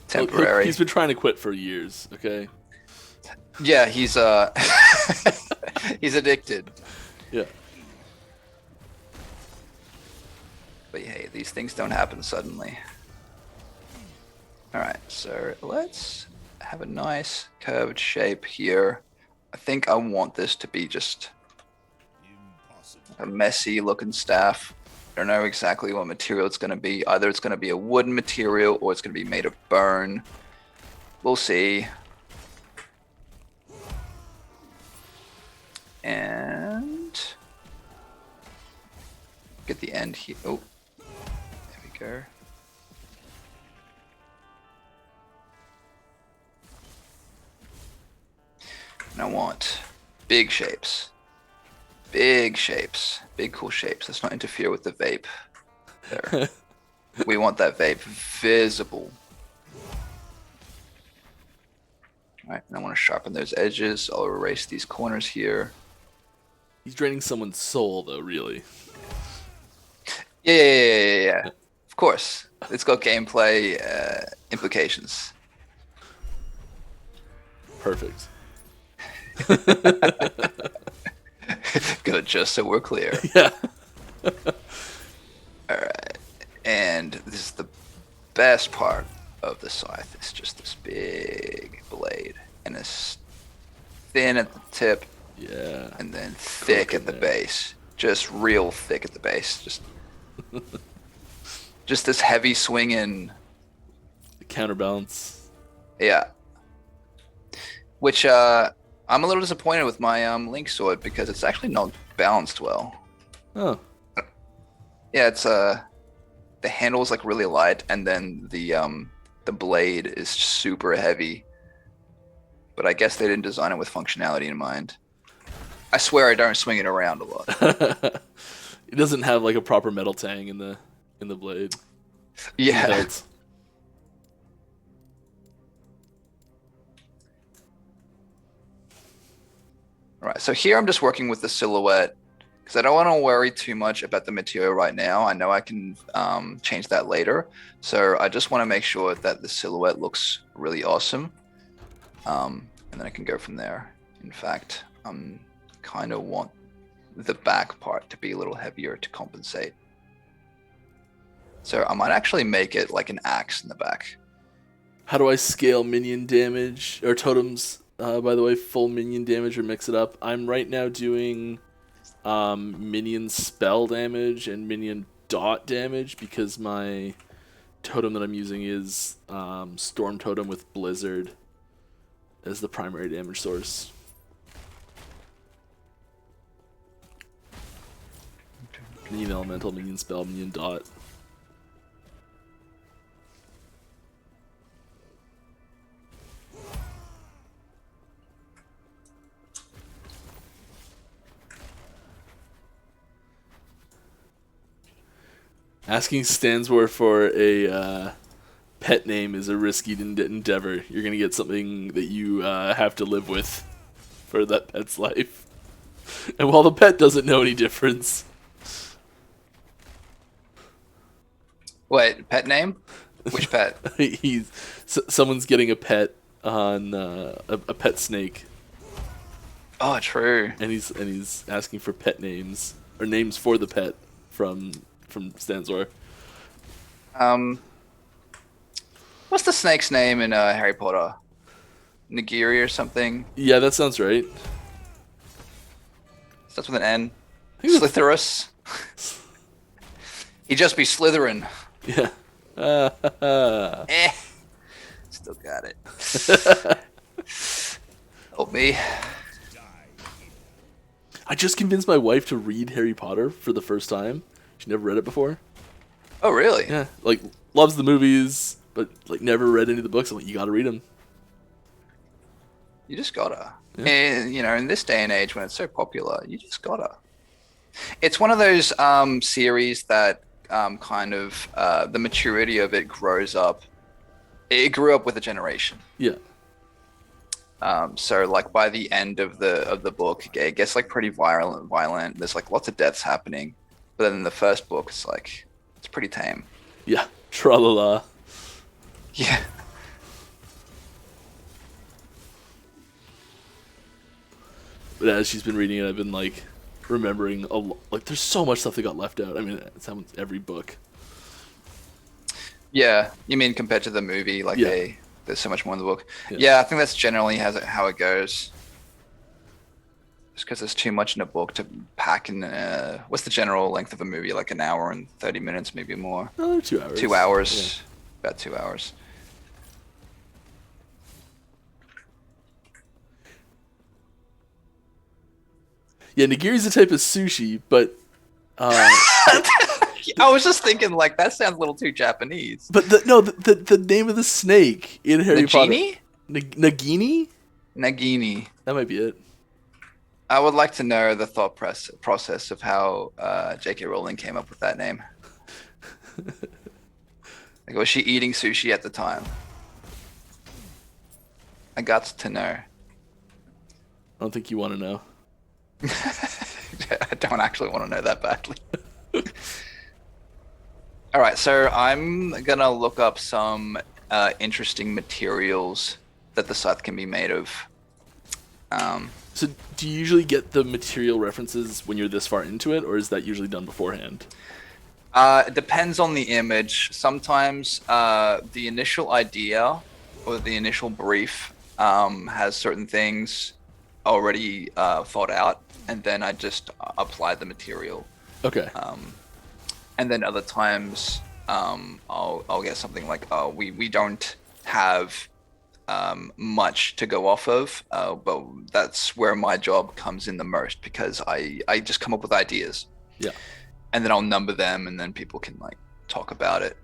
Speaker 2: Temporary.
Speaker 1: Look, he's been trying to quit for years, okay?
Speaker 2: Yeah, he's he's addicted.
Speaker 1: Yeah.
Speaker 2: But hey, these things don't happen suddenly. Alright, so let's have a nice curved shape here. I think I want this to be just a messy looking staff. I don't know exactly what material it's going to be. Either it's going to be a wooden material or it's going to be made of bone. We'll see. And get the end here. Oh, there we go. And I want big shapes. Big shapes. Big cool shapes. Let's not interfere with the vape. There. We want that vape visible. Alright, and I want to sharpen those edges. I'll erase these corners here.
Speaker 1: He's draining someone's soul, though, really.
Speaker 2: Yeah. Of course. It's got gameplay implications.
Speaker 1: Perfect.
Speaker 2: Good, just so we're clear.
Speaker 1: Yeah.
Speaker 2: Alright. And this is the best part of the scythe. It's just this big blade. And it's thin at the tip.
Speaker 1: Yeah.
Speaker 2: And then thick at the base. Just real thick at the base. Just this heavy swinging.
Speaker 1: The counterbalance.
Speaker 2: Yeah. Which I'm a little disappointed with my Link sword because it's actually not balanced well.
Speaker 1: Oh.
Speaker 2: Yeah, it's the handle's like really light and then the blade is super heavy. But I guess they didn't design it with functionality in mind. I swear I don't swing it around a lot.
Speaker 1: It doesn't have like a proper metal tang in the blade.
Speaker 2: Yeah. Alright, so here I'm just working with the silhouette because I don't want to worry too much about the material right now. I know I can change that later. So I just want to make sure that the silhouette looks really awesome. And then I can go from there. In fact, kind of want the back part to be a little heavier to compensate. So I might actually make it like an axe in the back.
Speaker 1: How do I scale minion damage or totems? By the way, full minion damage or mix it up. I'm right now doing minion spell damage and minion dot damage because my totem that I'm using is Storm Totem with Blizzard as the primary damage source. Minion elemental, minion spell, minion dot. Asking Stansworth for a pet name is a risky endeavor. You're going to get something that you have to live with for that pet's life. And while the pet doesn't know any difference...
Speaker 2: Wait, pet name? Which pet?
Speaker 1: Someone's getting a pet on a pet snake.
Speaker 2: Oh, true.
Speaker 1: and he's asking for pet names or names for the pet from Stanzor.
Speaker 2: What's the snake's name in Harry Potter? Nagiri or something?
Speaker 1: Yeah, that sounds right.
Speaker 2: Starts with an N.
Speaker 1: I think
Speaker 2: Slitherus. He'd just be Slytherin.
Speaker 1: Yeah.
Speaker 2: Still got it. Help me.
Speaker 1: I just convinced my wife to read Harry Potter for the first time. She never read it before.
Speaker 2: Oh, really?
Speaker 1: Yeah, like loves the movies, but like never read any of the books. I'm like, you got to read them.
Speaker 2: You just gotta.
Speaker 1: Yeah.
Speaker 2: And, in this day and age when it's so popular, you just gotta. It's one of those series that the maturity of it grows up. It grew up with a generation.
Speaker 1: Yeah.
Speaker 2: So like by the end of the book, it gets like pretty violent. There's like lots of deaths happening. But then in the first book, it's pretty tame.
Speaker 1: Yeah. Tra-la-la.
Speaker 2: Yeah.
Speaker 1: But as she's been reading it, I've been like remembering a lot. Like, there's so much stuff that got left out. I mean, it's happens every book.
Speaker 2: Yeah, you mean compared to the movie? Like
Speaker 1: Yeah.
Speaker 2: there's so much more in the book.
Speaker 1: Yeah.
Speaker 2: Yeah, I think that's generally how it goes. Just because there's too much in a book to pack in. What's the general length of a movie? Like an hour and 30 minutes, maybe more.
Speaker 1: Oh, they're 2 hours.
Speaker 2: 2 hours. About 2 hours.
Speaker 1: Yeah, nigiri's a type of sushi, but
Speaker 2: I was just thinking, like, that sounds a little too Japanese.
Speaker 1: but the name of the snake in Harry Potter.
Speaker 2: Nagini?
Speaker 1: Nagini?
Speaker 2: Nagini.
Speaker 1: That might be it.
Speaker 2: I would like to know the thought process of how J.K. Rowling came up with that name. Like, was she eating sushi at the time? I got to know.
Speaker 1: I don't think you want to know.
Speaker 2: I don't actually want to know that badly. All right, so I'm gonna look up some interesting materials that the scythe can be made of.
Speaker 1: So do you usually get the material references when you're this far into it, or is that usually done beforehand?
Speaker 2: It depends on the image. Sometimes the initial idea or the initial brief has certain things already thought out, and then I just apply the material.
Speaker 1: Okay.
Speaker 2: And then other times I'll get something like, oh, we don't have much to go off of, but that's where my job comes in the most, because I just come up with ideas.
Speaker 1: Yeah.
Speaker 2: And then I'll number them, and then people can like talk about it.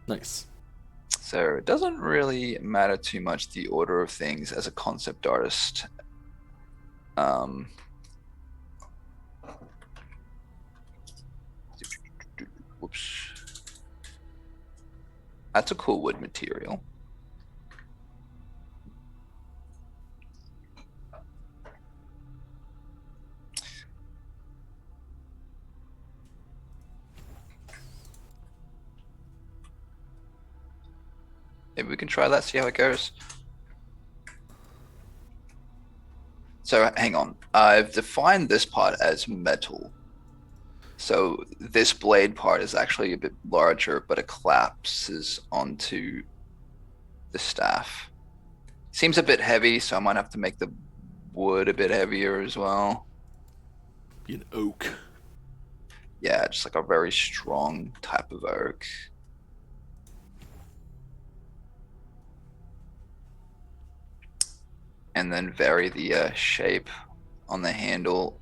Speaker 1: Nice.
Speaker 2: So it doesn't really matter too much the order of things as a concept artist. Whoops. That's a cool wood material. Maybe we can try that, see how it goes. So hang on, I've defined this part as metal. So this blade part is actually a bit larger, but it collapses onto the staff. Seems a bit heavy, so I might have to make the wood a bit heavier as well.
Speaker 1: Be an oak.
Speaker 2: Yeah, just like a very strong type of oak. And then vary the shape on the handle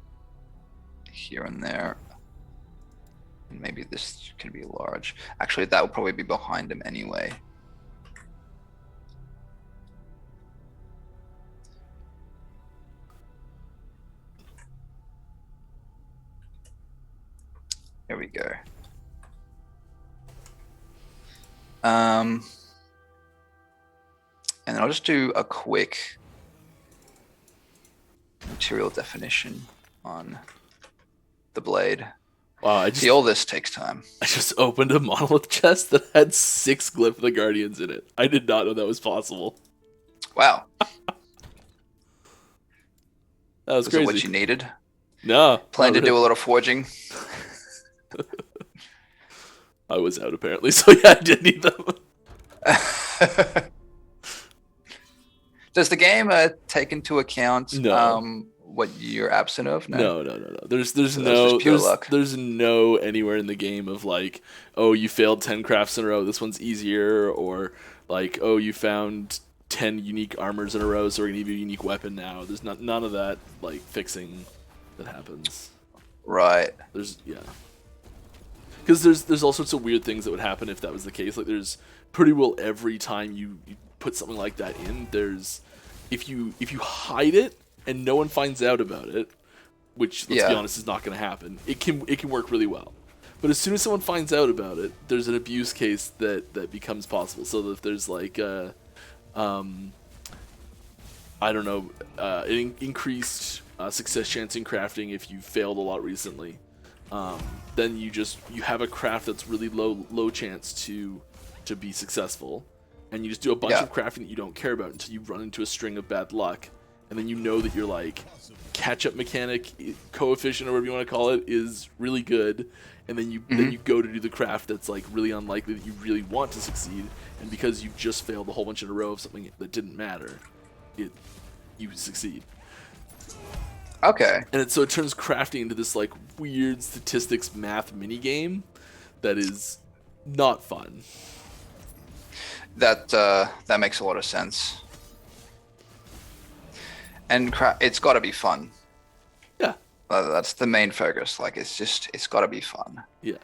Speaker 2: here and there. And maybe this can be large. Actually, that would probably be behind him anyway. There we go. And I'll just do a quick material definition on the blade.
Speaker 1: Wow,
Speaker 2: See, all this takes time.
Speaker 1: I just opened a monolith chest that had 6 Glyph of the Guardians in it. I did not know that was possible.
Speaker 2: Wow.
Speaker 1: That was
Speaker 2: Was it what
Speaker 1: crazy.
Speaker 2: you needed?
Speaker 1: No.
Speaker 2: Plan
Speaker 1: not
Speaker 2: to do a
Speaker 1: really.
Speaker 2: lot of forging?
Speaker 1: I was out apparently, so yeah, I did need them.
Speaker 2: Does the game take into account
Speaker 1: No.
Speaker 2: what you're absent of? No.
Speaker 1: No. There's
Speaker 2: So that was just
Speaker 1: no
Speaker 2: pure luck.
Speaker 1: there's no anywhere in the game of like, oh, you failed 10 crafts in a row, this one's easier, or like, oh, you found 10 unique armors in a row, so we're gonna give you a unique weapon now. There's none of that like fixing that happens.
Speaker 2: Right.
Speaker 1: There's because there's all sorts of weird things that would happen if that was the case. Like there's pretty well every time you put something like that in, there's if you hide it and no one finds out about it, which let's be honest is not going to happen. It can work really well. But as soon as someone finds out about it, there's an abuse case that becomes possible. So that if there's like I don't know, increased success chance in crafting if you failed a lot recently. Then you have a craft that's really low chance to be successful, and you just do a bunch of crafting that you don't care about until you run into a string of bad luck, and then you know that your like catch-up mechanic coefficient or whatever you want to call it is really good, and then you go to do the craft that's like really unlikely that you really want to succeed, and because you just failed a whole bunch in a row of something that didn't matter, you succeed.
Speaker 2: Okay.
Speaker 1: And so it turns crafting into this like weird statistics math mini game that is not fun.
Speaker 2: That makes a lot of sense. And it's got to be fun.
Speaker 1: Yeah.
Speaker 2: That's the main focus. Like it's got to be fun.
Speaker 1: Yeah.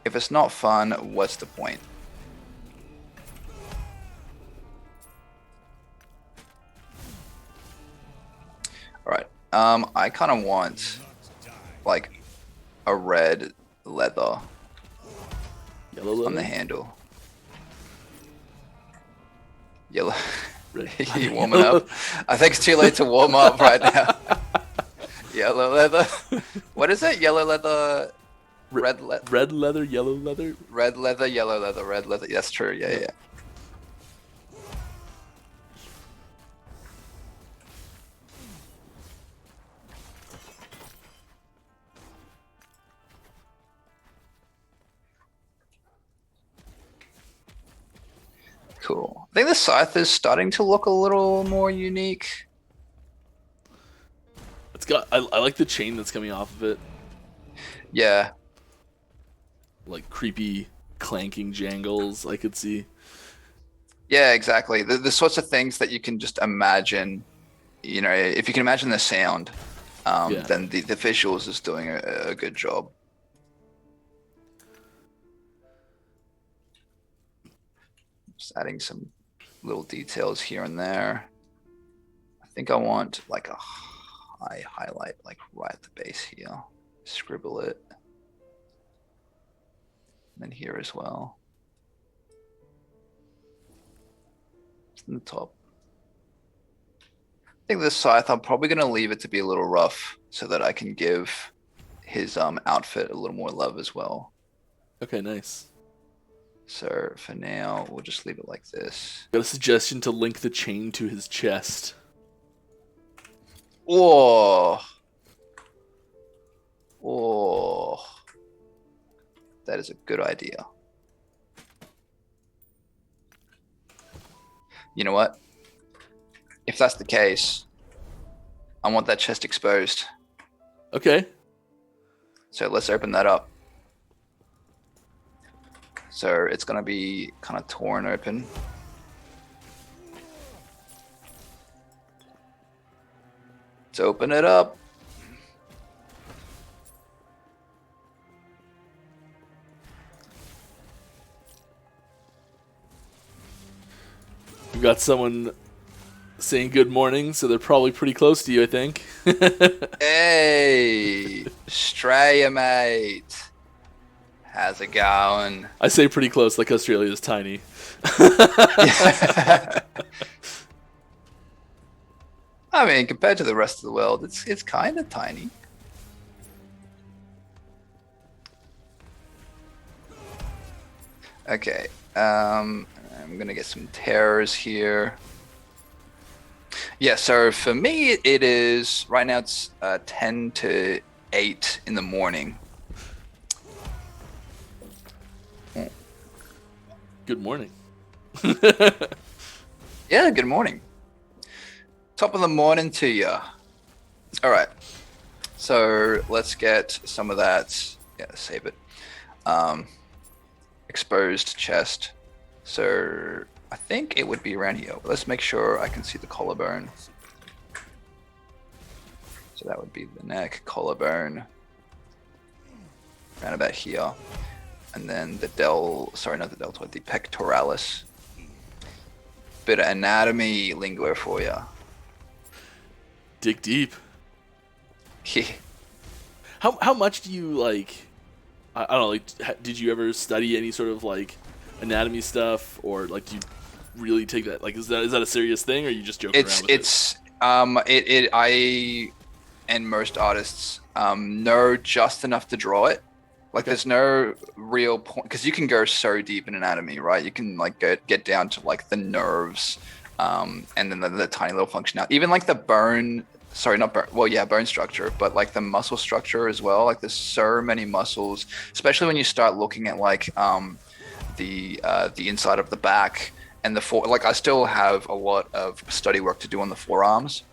Speaker 2: If it's not fun, what's the point? All right. I kind of want like a red leather
Speaker 1: Yellow leather?
Speaker 2: on the handle. Yellow.
Speaker 1: Red.
Speaker 2: You warming up? I think it's too late to warm up right now. Yellow leather. What is it? Yellow leather. Red leather.
Speaker 1: Red leather, yellow leather?
Speaker 2: Red leather, yellow leather, red leather. That's true. Yeah. Cool. I think the Scythe is starting to look a little more unique.
Speaker 1: It's got I like the chain that's coming off of it.
Speaker 2: Yeah.
Speaker 1: Like creepy clanking jangles I could see.
Speaker 2: Yeah, exactly. The sorts of things that you can just imagine. You know, if you can imagine the sound, then the visuals is doing a good job. Just adding some little details here and there. I think I want like a high highlight, like right at the base here. Scribble it. And then here as well. In the top. I think this Scythe, I'm probably going to leave it to be a little rough so that I can give his outfit a little more love as well.
Speaker 1: Okay, nice.
Speaker 2: So for now, we'll just leave it like this.
Speaker 1: Got a suggestion to link the chain to his chest.
Speaker 2: Oh, that is a good idea. You know what? If that's the case, I want that chest exposed.
Speaker 1: Okay.
Speaker 2: So let's open that up. So it's going to be kind of torn open. Let's open it up.
Speaker 1: We've got someone saying good morning, so they're probably pretty close to you, I think.
Speaker 2: Hey, Straya mate. How's it going?
Speaker 1: I say pretty close, like Australia's tiny.
Speaker 2: I mean, compared to the rest of the world, it's kind of tiny. Okay, I'm gonna get some terrors here. Yeah, so for me, it is right now. It's 10 to 8 in the morning.
Speaker 1: Good morning.
Speaker 2: Yeah, good morning. Top of the morning to you. All right, so let's get some of that. Yeah, save it. Exposed chest. So I think it would be around here. Let's make sure I can see the collarbone. So that would be the neck, collarbone, around about here. And then the the pectoralis. Bit of anatomy lingo for you.
Speaker 1: Dig deep. How much do you like? I don't know. Like, did you ever study any sort of like anatomy stuff, or like do you really take that? Like, is that a serious thing, or are you just joking around with it?
Speaker 2: I and most artists know just enough to draw it. Like,
Speaker 1: Okay.
Speaker 2: there's no real point because you can go so deep in anatomy, right? You can like get down to like the nerves, and then the tiny little functionality. Even like the bone. Sorry, not bone. Well, yeah, bone structure, but like the muscle structure as well. Like, there's so many muscles, especially when you start looking at like the inside of the back and the fore. Like, I still have a lot of study work to do on the forearms.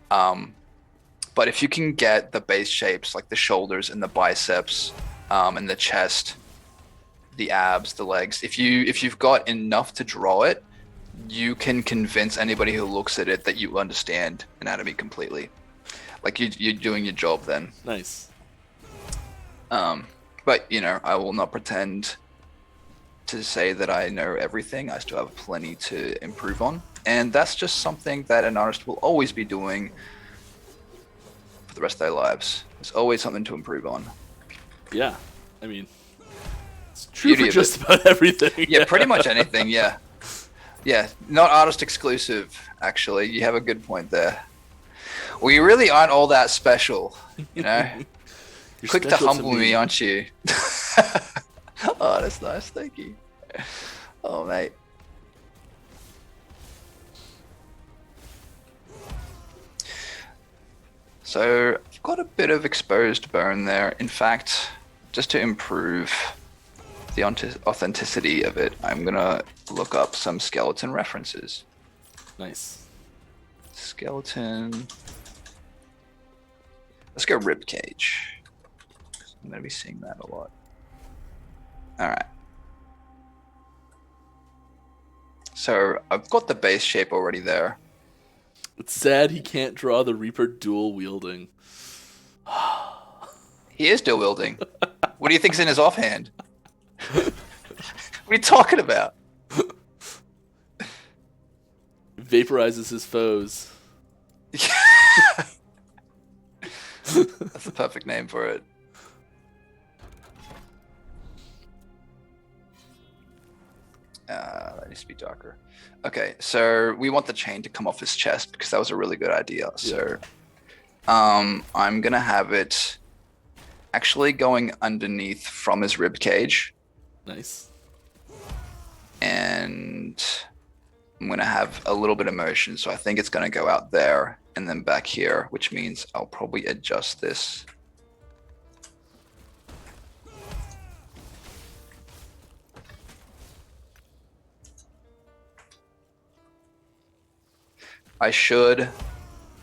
Speaker 2: But if you can get the base shapes, like the shoulders and the biceps, and the chest, the abs, the legs, if you've got enough to draw it, you can convince anybody who looks at it that you understand anatomy completely. Like, you're doing your job then.
Speaker 1: Nice.
Speaker 2: But I will not pretend to say that I know everything. I still have plenty to improve on, and that's just something that an artist will always be doing for the rest of their lives. There's always something to improve on.
Speaker 1: Yeah, I mean, it's true
Speaker 2: Beauty
Speaker 1: for
Speaker 2: of
Speaker 1: just about everything.
Speaker 2: Yeah, pretty much anything. Yeah, not artist exclusive. Actually, you have a good point there. We really aren't all that special,
Speaker 1: You're
Speaker 2: Quick to
Speaker 1: special
Speaker 2: humble
Speaker 1: me.
Speaker 2: me, aren't you? Oh, that's nice. Thank you. Oh, mate. So I've got a bit of exposed bone there. In fact, just to improve the authenticity of it, I'm gonna look up some skeleton references.
Speaker 1: Nice.
Speaker 2: Skeleton. Let's go ribcage. I'm gonna be seeing that a lot. All right. So I've got the base shape already there.
Speaker 1: It's sad he can't draw the Reaper dual wielding.
Speaker 2: He is dual wielding. What do you think's in his offhand? What are you talking about?
Speaker 1: Vaporizes his foes.
Speaker 2: That's the perfect name for it. That needs to be darker. Okay, so we want the chain to come off his chest because that was a really good idea. So, I'm gonna have it actually going underneath from his rib cage,
Speaker 1: Nice.
Speaker 2: and I'm gonna have a little bit of motion. So I think it's gonna go out there and then back here, which means I'll probably adjust this. I should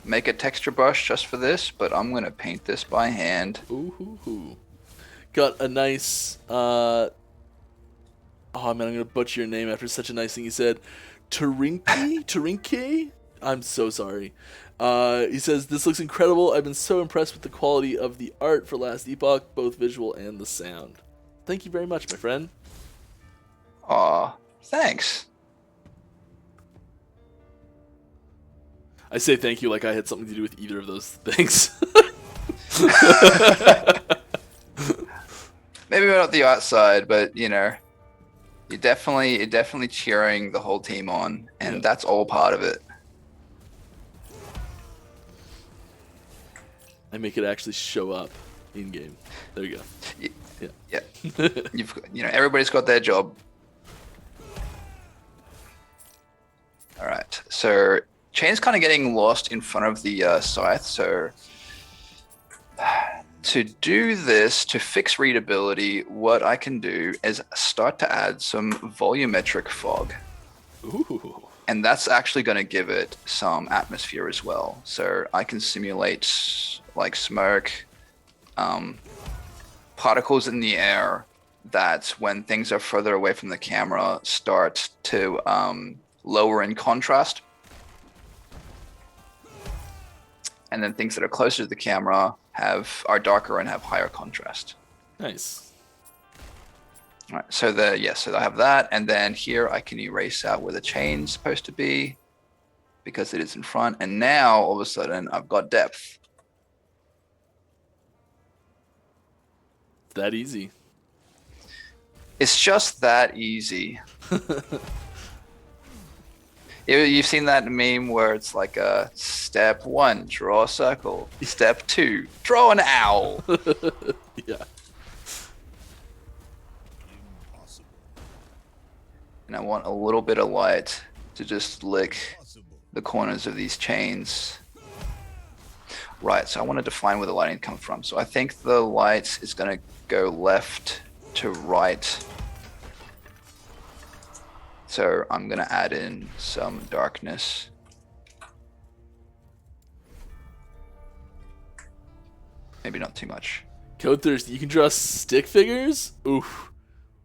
Speaker 2: make a texture brush just for this, but I'm gonna paint this by hand.
Speaker 1: Ooh hoo hoo. Got a nice oh man, I'm gonna butcher your name after such a nice thing you said. Tarinke? I'm so sorry. He says, "This looks incredible. I've been so impressed with the quality of the art for Last Epoch, both visual and the sound." Thank you very much, my friend.
Speaker 2: Aw, thanks.
Speaker 1: I say thank you like I had something to do with either of those things.
Speaker 2: Maybe not the art side, but you're definitely cheering the whole team on, and that's all part of it.
Speaker 1: I make it actually show up in game. There you go.
Speaker 2: Yeah. Everybody's got their job. All right. So chain's kind of getting lost in front of the scythe, so to do this, to fix readability, what I can do is start to add some volumetric fog.
Speaker 1: Ooh.
Speaker 2: And that's actually going to give it some atmosphere as well. So I can simulate like smoke, particles in the air that when things are further away from the camera start to lower in contrast. And then things that are closer to the camera are darker and have higher contrast.
Speaker 1: Nice.
Speaker 2: All right, so I have that, and then here I can erase out where the chain's supposed to be because it is in front, and now all of a sudden I've got depth.
Speaker 1: That easy.
Speaker 2: It's just that easy. You've seen that meme where it's like step 1, draw a circle. Step 2, draw an owl.
Speaker 1: Yeah.
Speaker 2: And I want a little bit of light to just lick the corners of these chains. Right, so I want to define where the lighting comes from. So I think the light is going to go left to right. So I'm going to add in some darkness. Maybe not too much.
Speaker 1: Code Thirsty, you can draw stick figures? Oof.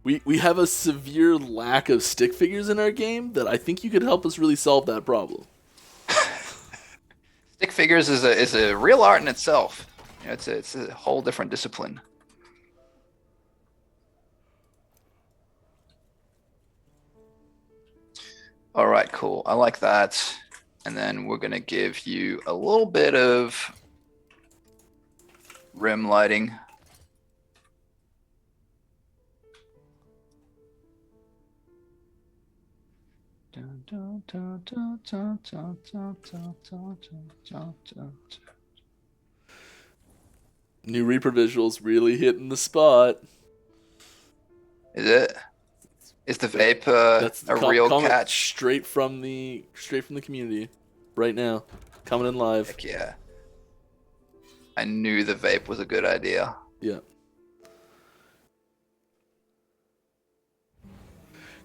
Speaker 1: We have a severe lack of stick figures in our game that I think you could help us really solve that problem.
Speaker 2: Stick figures is a real art in itself. You know, it's a whole different discipline. All right, cool. I like that. And then we're going to give you a little bit of rim lighting.
Speaker 1: New Reaper visuals really hitting the spot.
Speaker 2: Is it? Is the vape
Speaker 1: That's
Speaker 2: a real catch?
Speaker 1: Straight from the community, right now, coming in live.
Speaker 2: Heck yeah! I knew the vape was a good idea.
Speaker 1: Yeah.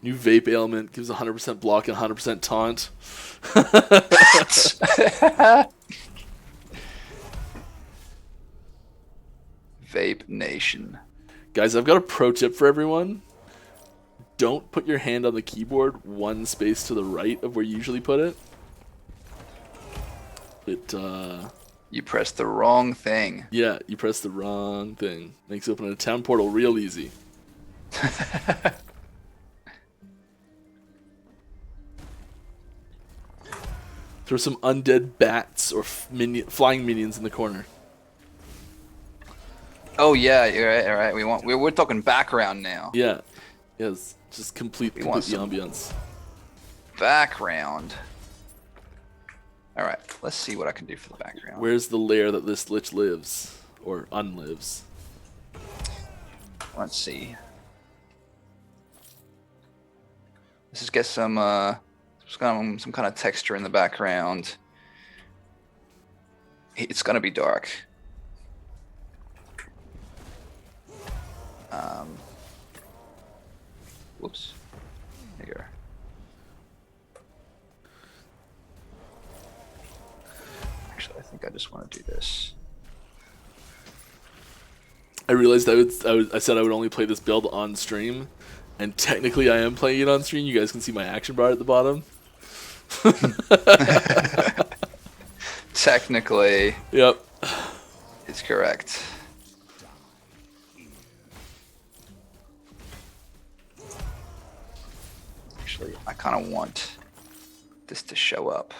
Speaker 1: New vape ailment gives 100% block and 100% taunt.
Speaker 2: Vape Nation.
Speaker 1: Guys, I've got a pro tip for everyone. Don't put your hand on the keyboard one space to the right of where you usually put it.
Speaker 2: You pressed the wrong thing.
Speaker 1: Yeah, you pressed the wrong thing. Makes opening a town portal real easy. Throw some undead bats or flying minions in the corner.
Speaker 2: Oh yeah, you're right. All right, we're talking background now.
Speaker 1: Yeah, yes, just complete the ambiance.
Speaker 2: Background. All right, let's see what I can do for the background.
Speaker 1: Where's the lair that this lich lives or unlives?
Speaker 2: Let's see. Let's just get some kind of texture in the background. It's gonna be dark. Whoops. Here. Actually, I think I just want to do this.
Speaker 1: I realized I said I would only play this build on stream, and technically I am playing it on stream. You guys can see my action bar at the bottom.
Speaker 2: Technically.
Speaker 1: Yep.
Speaker 2: It's correct. Actually, I kind of want this to show up.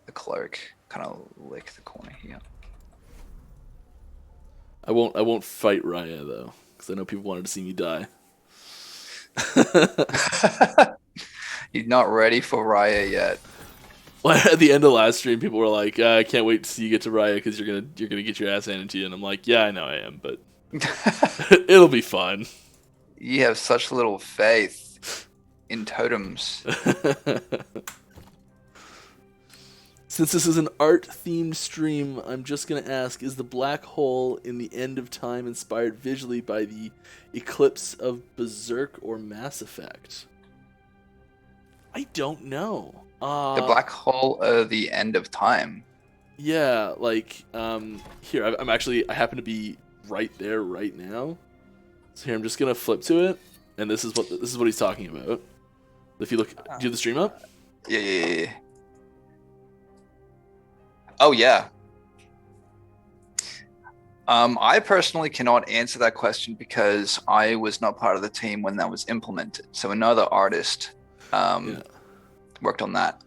Speaker 2: The cloak kind of lick the corner here.
Speaker 1: I won't fight Raya though, because I know people wanted to see me die.
Speaker 2: You're not ready for Raya yet.
Speaker 1: Well, at the end of last stream, people were like, "I can't wait to see you get to Raya because you're gonna get your ass handed to you." And I'm like, "Yeah, I know I am, but it'll be fun."
Speaker 2: You have such little faith in totems.
Speaker 1: Since this is an art-themed stream, I'm just going to ask, is the black hole in the end of time inspired visually by the eclipse of Berserk or Mass Effect? I don't know.
Speaker 2: The black hole of the end of time.
Speaker 1: Yeah, like, here, I happen to be right there right now. So here, I'm just going to flip to it, and this is what he's talking about. If you look, do you have the stream up?
Speaker 2: Yeah. Oh, yeah. I personally cannot answer that question because I was not part of the team when that was implemented. So another artist worked on that.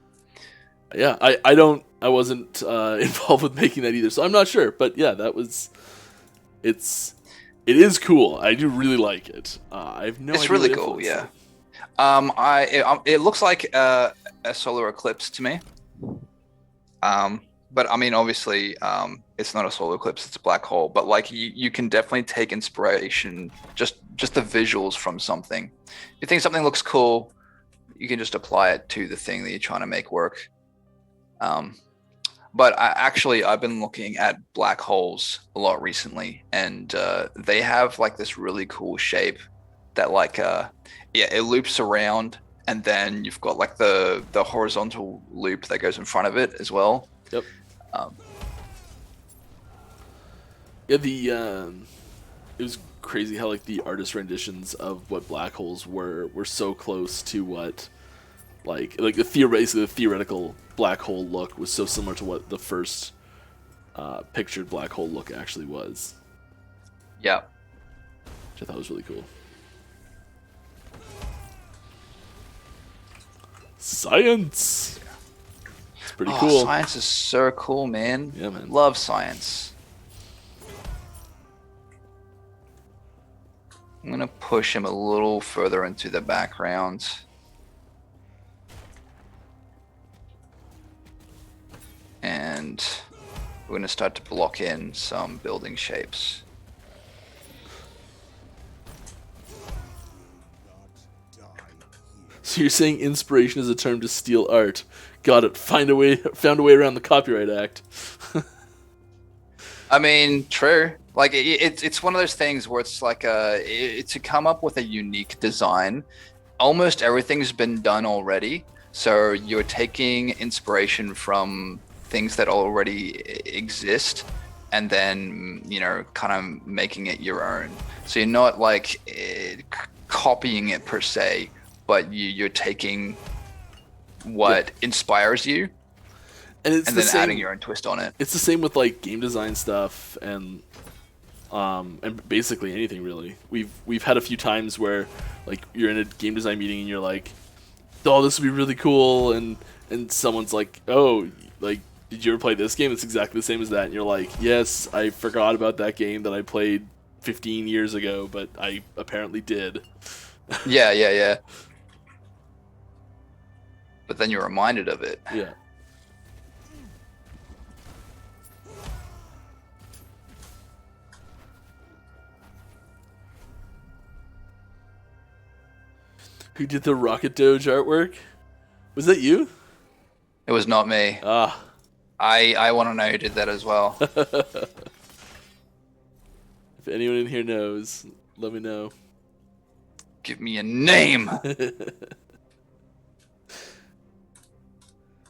Speaker 1: Yeah, I wasn't involved with making that either, so I'm not sure. But yeah, it is cool. I do really like it. I have no idea.
Speaker 2: It's really cool, yeah. It looks like a solar eclipse to me. But I mean, obviously, it's not a solar eclipse; it's a black hole. But like, you can definitely take inspiration just the visuals from something. If you think something looks cool, you can just apply it to the thing that you're trying to make work. But I've been looking at black holes a lot recently, and they have like this really cool shape that it loops around, and then you've got like the horizontal loop that goes in front of it as well.
Speaker 1: Yep. It was crazy how like the artist renditions of what black holes were so close to what like the theoretical black hole look was so similar to what the first pictured black hole look actually was.
Speaker 2: Yeah.
Speaker 1: Which I thought was really cool. Science! It's pretty cool.
Speaker 2: Science is so cool, man.
Speaker 1: Yeah, man.
Speaker 2: Love science. I'm going to push him a little further into the background. And we're going to start to block in some building shapes.
Speaker 1: So you're saying inspiration is a term to steal art? Got it. Found a way around the Copyright Act.
Speaker 2: I mean, true. Like it's one of those things where it's like to come up with a unique design. Almost everything's been done already, so you're taking inspiration from things that already exist, and then kind of making it your own. So you're not like copying it per se, but you're taking what inspires you, and then adding your own twist on it.
Speaker 1: It's the same with like game design stuff and basically anything really. We've had a few times where like you're in a game design meeting and you're like, oh, this would be really cool, and someone's like, oh, like, did you ever play this game? It's exactly the same as that. And you're like, yes, I forgot about that game that I played 15 years ago, but I apparently did.
Speaker 2: Yeah. But then you're reminded of it.
Speaker 1: Yeah. Who did the Rocket Doge artwork? Was that you?
Speaker 2: It was not me.
Speaker 1: Ah.
Speaker 2: I want to know who did that as well.
Speaker 1: If anyone in here knows, let me know.
Speaker 2: Give me a name.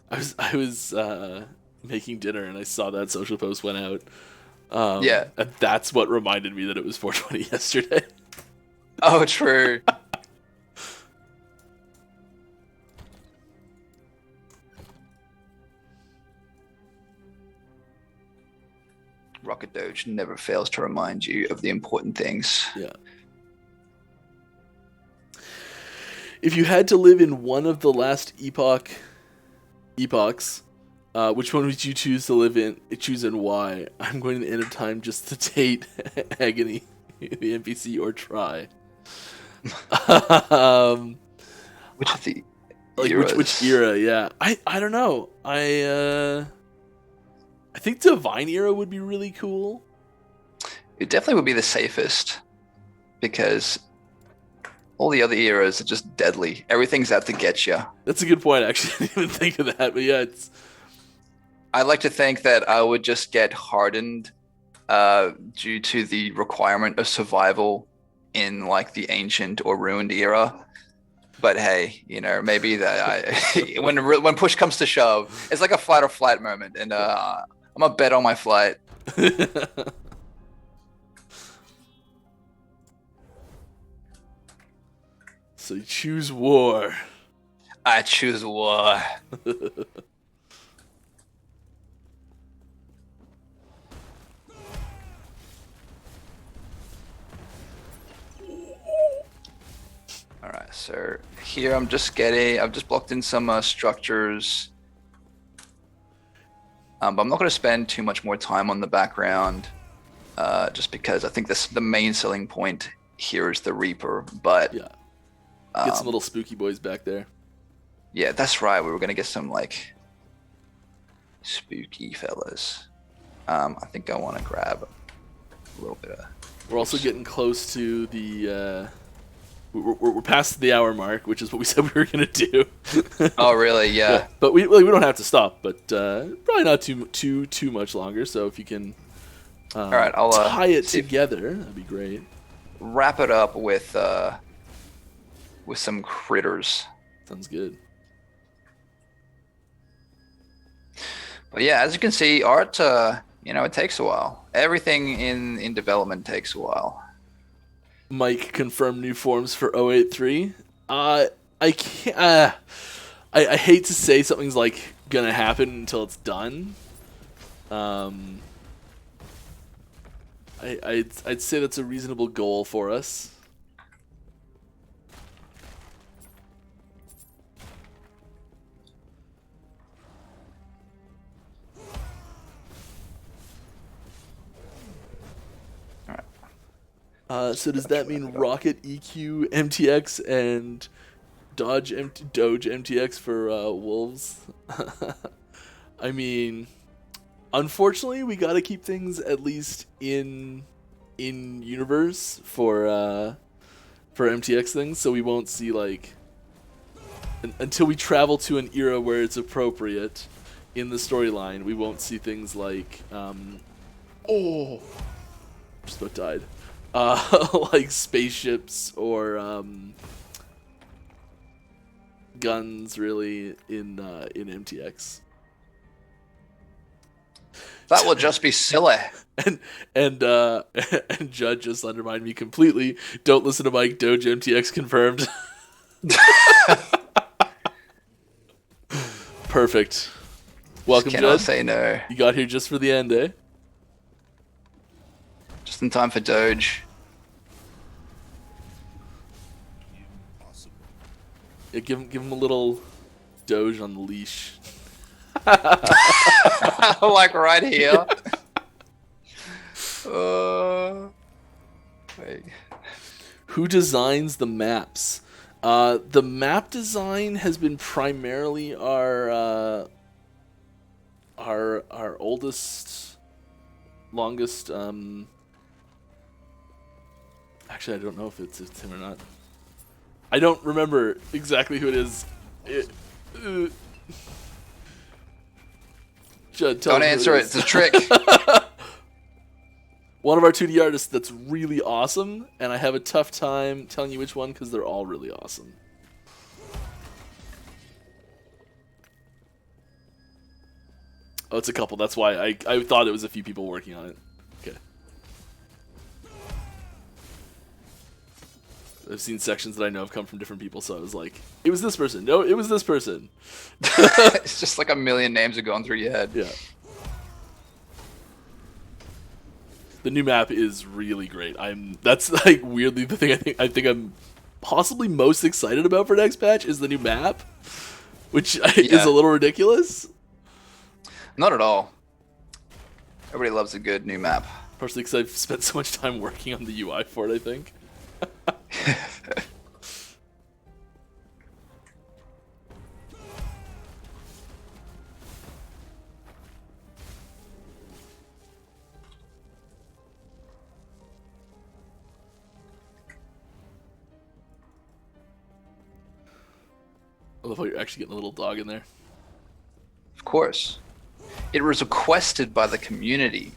Speaker 1: I was making dinner and I saw that social post went out. And that's what reminded me that it was 420 yesterday.
Speaker 2: Oh, true. Rocket Doge never fails to remind you of the important things.
Speaker 1: Yeah. If you had to live in one of the last epochs, which one would you choose and why? I'm going to the end of time just to date Agony, the NPC, or try.
Speaker 2: Which of the
Speaker 1: which era? Yeah, I don't know. I think Divine Era would be really cool.
Speaker 2: It definitely would be the safest, because all the other eras are just deadly. Everything's out to get you.
Speaker 1: That's a good point, actually. I didn't even think of that, but yeah,
Speaker 2: I like to think that I would just get hardened due to the requirement of survival in like the ancient or ruined era. But hey, you know, maybe that when push comes to shove, it's like a fight or flight moment, and I'm gonna bet on my flight.
Speaker 1: So you choose war.
Speaker 2: I choose war. All right, so here I've just blocked in some structures. But I'm not going to spend too much more time on the background, just because I think the main selling point here is the Reaper. But
Speaker 1: yeah, get some little spooky boys back there.
Speaker 2: Yeah, that's right. We were going to get some like spooky fellas. I think I want to grab a little bit of.
Speaker 1: We're also getting close to the. We're past the hour mark, which is what we said we were gonna do.
Speaker 2: Oh, really? Yeah.
Speaker 1: But we don't have to stop. But probably not too much longer. So if you can,
Speaker 2: all right, I'll
Speaker 1: tie it together. That'd be great.
Speaker 2: Wrap it up with some critters.
Speaker 1: Sounds good.
Speaker 2: But yeah, as you can see, art, it takes a while. Everything in development takes a while.
Speaker 1: Mike confirmed new forms for 083. I can't. I hate to say something's like gonna happen until it's done. I'd say that's a reasonable goal for us. So does that mean Rocket EQ MTX and Doge MTX for Wolves? I mean, unfortunately, we got to keep things at least in universe for MTX things, so we won't see like until we travel to an era where it's appropriate in the storyline. We won't see things like just about died. Like spaceships or guns, really, in MTX.
Speaker 2: That will just be silly.
Speaker 1: And Judd just undermined me completely. Don't listen to Mike. Doge MTX confirmed. Perfect. Welcome,
Speaker 2: Cannot
Speaker 1: Judd.
Speaker 2: say no.
Speaker 1: You got here just for the end, eh?
Speaker 2: Just in time for Doge.
Speaker 1: Yeah, give him a little Doge on the leash.
Speaker 2: Like right here. Wait.
Speaker 1: Who designs the maps? The map design has been primarily our oldest, longest. Actually, I don't know if it's him or not. I don't remember exactly who it is. Judd, tell
Speaker 2: Don't
Speaker 1: me who
Speaker 2: answer it.
Speaker 1: is.
Speaker 2: It's a trick.
Speaker 1: One of our 2D artists that's really awesome, and I have a tough time telling you which one because they're all really awesome. Oh, it's a couple. That's why I thought it was a few people working on it. Okay. I've seen sections that I know have come from different people, so I was like, it was this person. No, it was this person.
Speaker 2: It's just like a million names are going through your head.
Speaker 1: Yeah. The new map is really great. That's like weirdly the thing I think I'm possibly most excited about for next patch is the new map, which is a little ridiculous.
Speaker 2: Not at all. Everybody loves a good new map.
Speaker 1: Partially because I've spent so much time working on the UI for it, I think. I love how you're actually getting a little dog in there.
Speaker 2: Of course. It was requested by the community.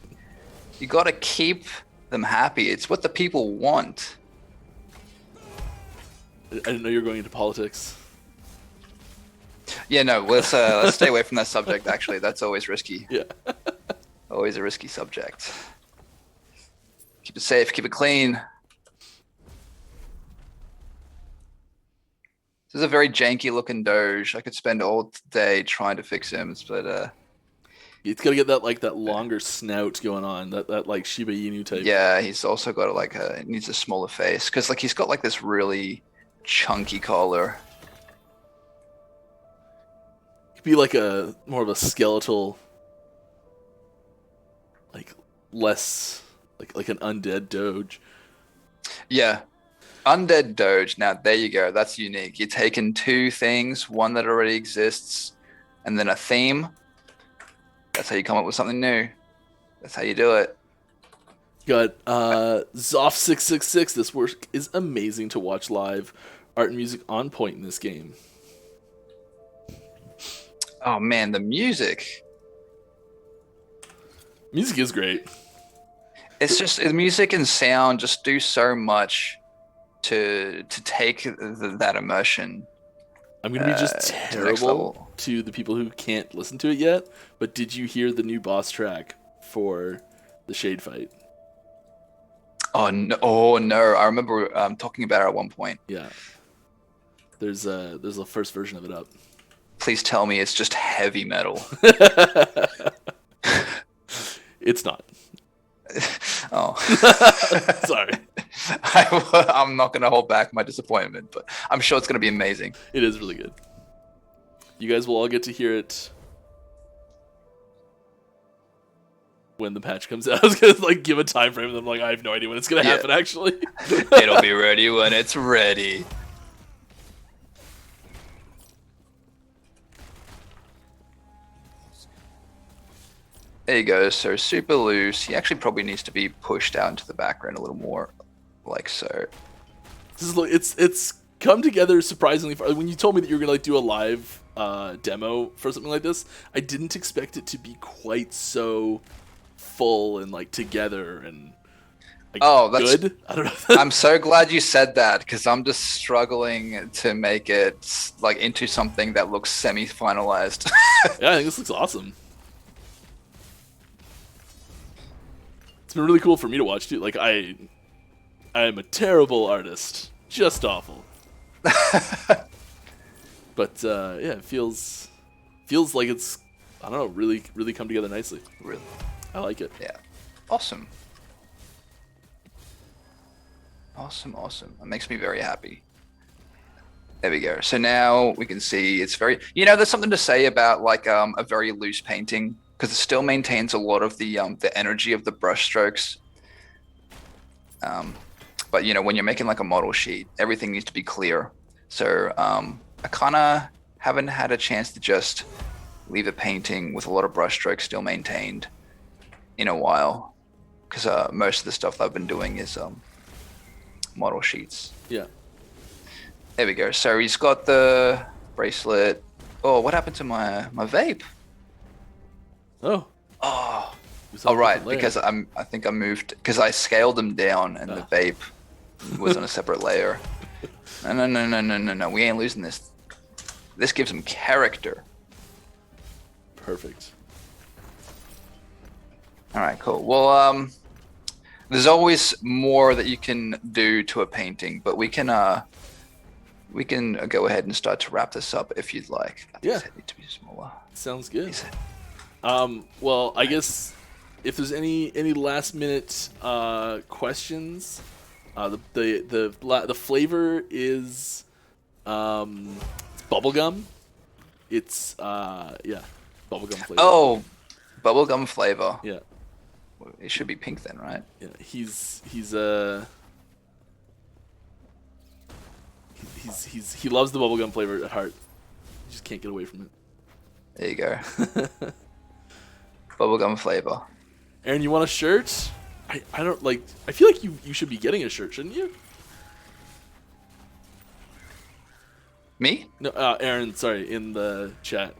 Speaker 2: You got to keep them happy. It's what the people want.
Speaker 1: I didn't know you were going into politics.
Speaker 2: Yeah, no, let's stay away from that subject. Actually, that's always risky.
Speaker 1: Yeah.
Speaker 2: Always a risky subject. Keep it safe. Keep it clean. This is a very janky looking Doge. I could spend all day trying to fix him, but
Speaker 1: It's got to get that longer snout going on, that like Shiba Inu type.
Speaker 2: yeah, he's also got needs a smaller face because like he's got like this really chunky collar.
Speaker 1: Could be like a more of a skeletal, like less like an undead Doge.
Speaker 2: Yeah. Undead Doge. Now, there you go. That's unique. You're taking two things, one that already exists, and then a theme. That's how you come up with something new. That's how you do it.
Speaker 1: Got Zoff666. This work is amazing to watch live. Art and music on point in this game.
Speaker 2: Oh, man, the music.
Speaker 1: Music is great.
Speaker 2: It's just, the music and sound just do so much to take that immersion.
Speaker 1: I'm going to be just
Speaker 2: to the next
Speaker 1: terrible
Speaker 2: level.
Speaker 1: to the people who can't listen to it yet, but did you hear the new boss track for the Shade fight?
Speaker 2: Oh no! I remember talking about it at one point.
Speaker 1: Yeah. There's a first version of it up.
Speaker 2: Please tell me it's just heavy metal.
Speaker 1: It's not.
Speaker 2: Oh.
Speaker 1: Sorry.
Speaker 2: I'm not going to hold back my disappointment, but I'm sure it's going to be amazing.
Speaker 1: It is really good. You guys will all get to hear it when the patch comes out. I was going to give a time frame, and I'm like, I have no idea when it's going to happen, actually.
Speaker 2: It'll be ready when it's ready. There you go. So super loose. He actually probably needs to be pushed out into the background a little more, like so.
Speaker 1: This is it's come together surprisingly far. When you told me that you were gonna do a live demo for something like this, I didn't expect it to be quite so full and together and
Speaker 2: that's
Speaker 1: good. I don't know.
Speaker 2: I'm so glad you said that because I'm just struggling to make it into something that looks semi-finalized.
Speaker 1: Yeah, I think this looks awesome. It's been really cool for me to watch too. I am a terrible artist, just awful. But yeah, it feels like it's, I don't know, really come together nicely.
Speaker 2: Really,
Speaker 1: I like it.
Speaker 2: yeah, awesome. That makes me very happy. There we go. So now we can see it's very, there's something to say about a very loose painting. Because it still maintains a lot of the energy of the brush strokes. But when you're making a model sheet, everything needs to be clear. So I kind of haven't had a chance to just leave a painting with a lot of brush strokes still maintained in a while. Because most of the stuff that I've been doing is model sheets.
Speaker 1: Yeah.
Speaker 2: There we go. So he's got the bracelet. Oh, what happened to my vape?
Speaker 1: Oh.
Speaker 2: Right, because I think I moved because I scaled them down and the vape was on a separate layer. No, we ain't losing this. This gives them character.
Speaker 1: Perfect.
Speaker 2: All right, cool. Well, there's always more that you can do to a painting, but we can go ahead and start to wrap this up if you'd like.
Speaker 1: Yeah.
Speaker 2: It need to be smaller.
Speaker 1: Sounds good. Well, I guess if there's any last minute questions, the flavor is bubblegum. It's bubblegum flavor.
Speaker 2: Oh, bubblegum flavor.
Speaker 1: Yeah.
Speaker 2: It should be pink then, right?
Speaker 1: Yeah. He loves the bubblegum flavor at heart. He just can't get away from it.
Speaker 2: There you go. Bubblegum flavor.
Speaker 1: Aaron, you want a shirt? I don't I feel like you should be getting a shirt, shouldn't you?
Speaker 2: Me?
Speaker 1: No, Aaron, sorry, in the chat.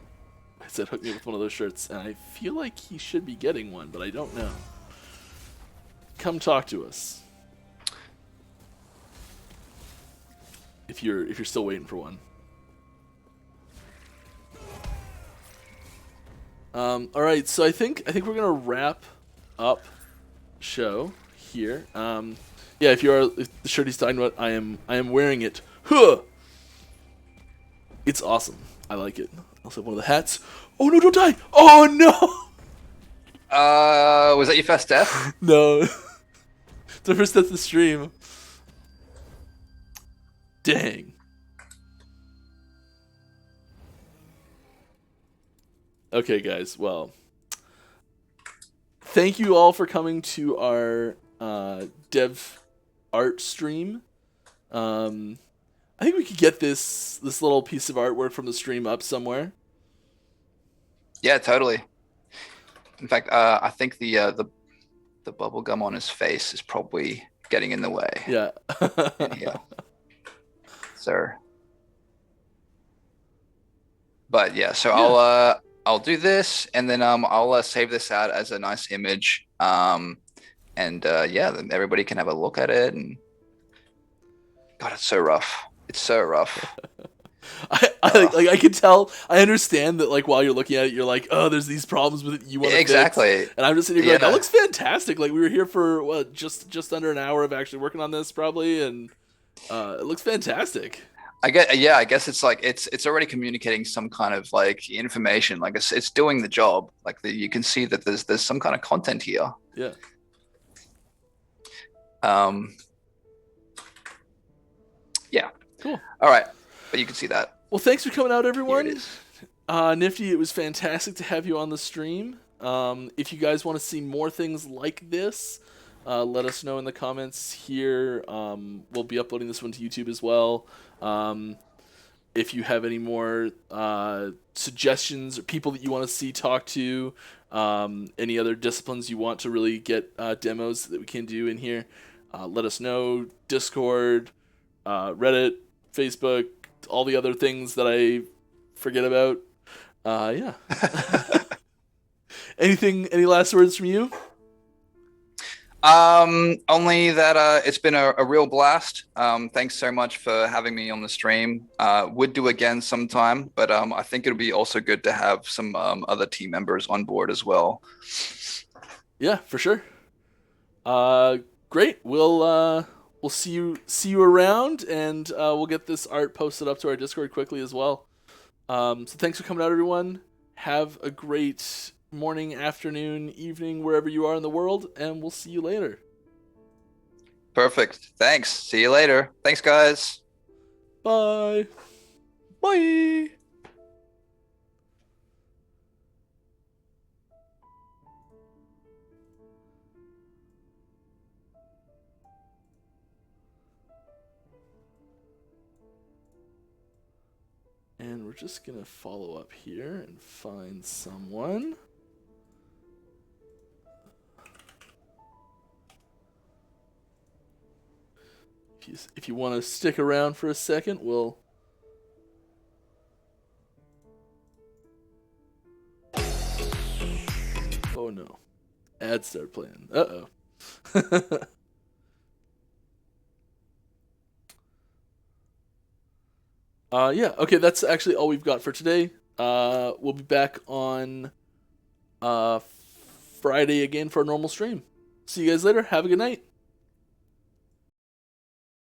Speaker 1: said hook me up with one of those shirts, and I feel like he should be getting one, but I don't know. Come talk to us if you're still waiting for one. All right, so I think we're gonna wrap up the show here. Yeah, if the shirt he's talking about, I am wearing it. Huh! It's awesome. I like it. I also have one of the hats. Oh no! Don't die! Oh no!
Speaker 2: Was that your first death?
Speaker 1: No. It's my first death of the stream. Dang. Okay, guys. Well, thank you all for coming to our dev art stream. I think we could get this little piece of artwork from the stream up somewhere.
Speaker 2: Yeah, totally. In fact, I think the bubble gum on his face is probably getting in the way.
Speaker 1: Yeah.
Speaker 2: Yeah. Sir. But yeah, so yeah. I'll do this, and then I'll save this out as a nice image. And yeah, then everybody can have a look at it. And God, it's so rough. It's so rough.
Speaker 1: I can tell. I understand that. Like while you're looking at it, you're like, "Oh, there's these problems with it. You want to
Speaker 2: exactly."
Speaker 1: Fix. And I'm just sitting here going, "That looks fantastic." Like we were here for what, just under an hour of actually working on this, probably, and it looks fantastic.
Speaker 2: I guess it's like it's already communicating some kind of like information. Like it's doing the job. Like you can see that there's some kind of content here.
Speaker 1: Yeah.
Speaker 2: Yeah.
Speaker 1: Cool.
Speaker 2: All right. But you can see that.
Speaker 1: Well, thanks for coming out, everyone.
Speaker 2: Here it is.
Speaker 1: Nifty, it was fantastic to have you on the stream. If you guys want to see more things like this, let us know in the comments here. We'll be uploading this one to YouTube as well. If you have any more suggestions or people that you want to see talk to, any other disciplines you want to really get demos that we can do in here, let us know. Discord, Reddit, Facebook, all the other things that I forget about. Yeah. Any last words from you?
Speaker 2: Only that it's been a real blast. Thanks so much for having me on the stream. Would do again sometime, but I think it'll be also good to have some other team members on board as well.
Speaker 1: Yeah, for sure. Great. We'll see you around, and we'll get this art posted up to our Discord quickly as well. So thanks for coming out, everyone. Have a great morning, afternoon, evening, wherever you are in the world, and we'll see you later.
Speaker 2: Perfect. Thanks. See you later. Thanks, guys.
Speaker 1: Bye. Bye. And we're just going to follow up here and find someone. If you want to stick around for a second, we'll... Oh no. Ads start playing. Uh-oh. Yeah, okay, that's actually all we've got for today. We'll be back on Friday again for a normal stream. See you guys later. Have a good night.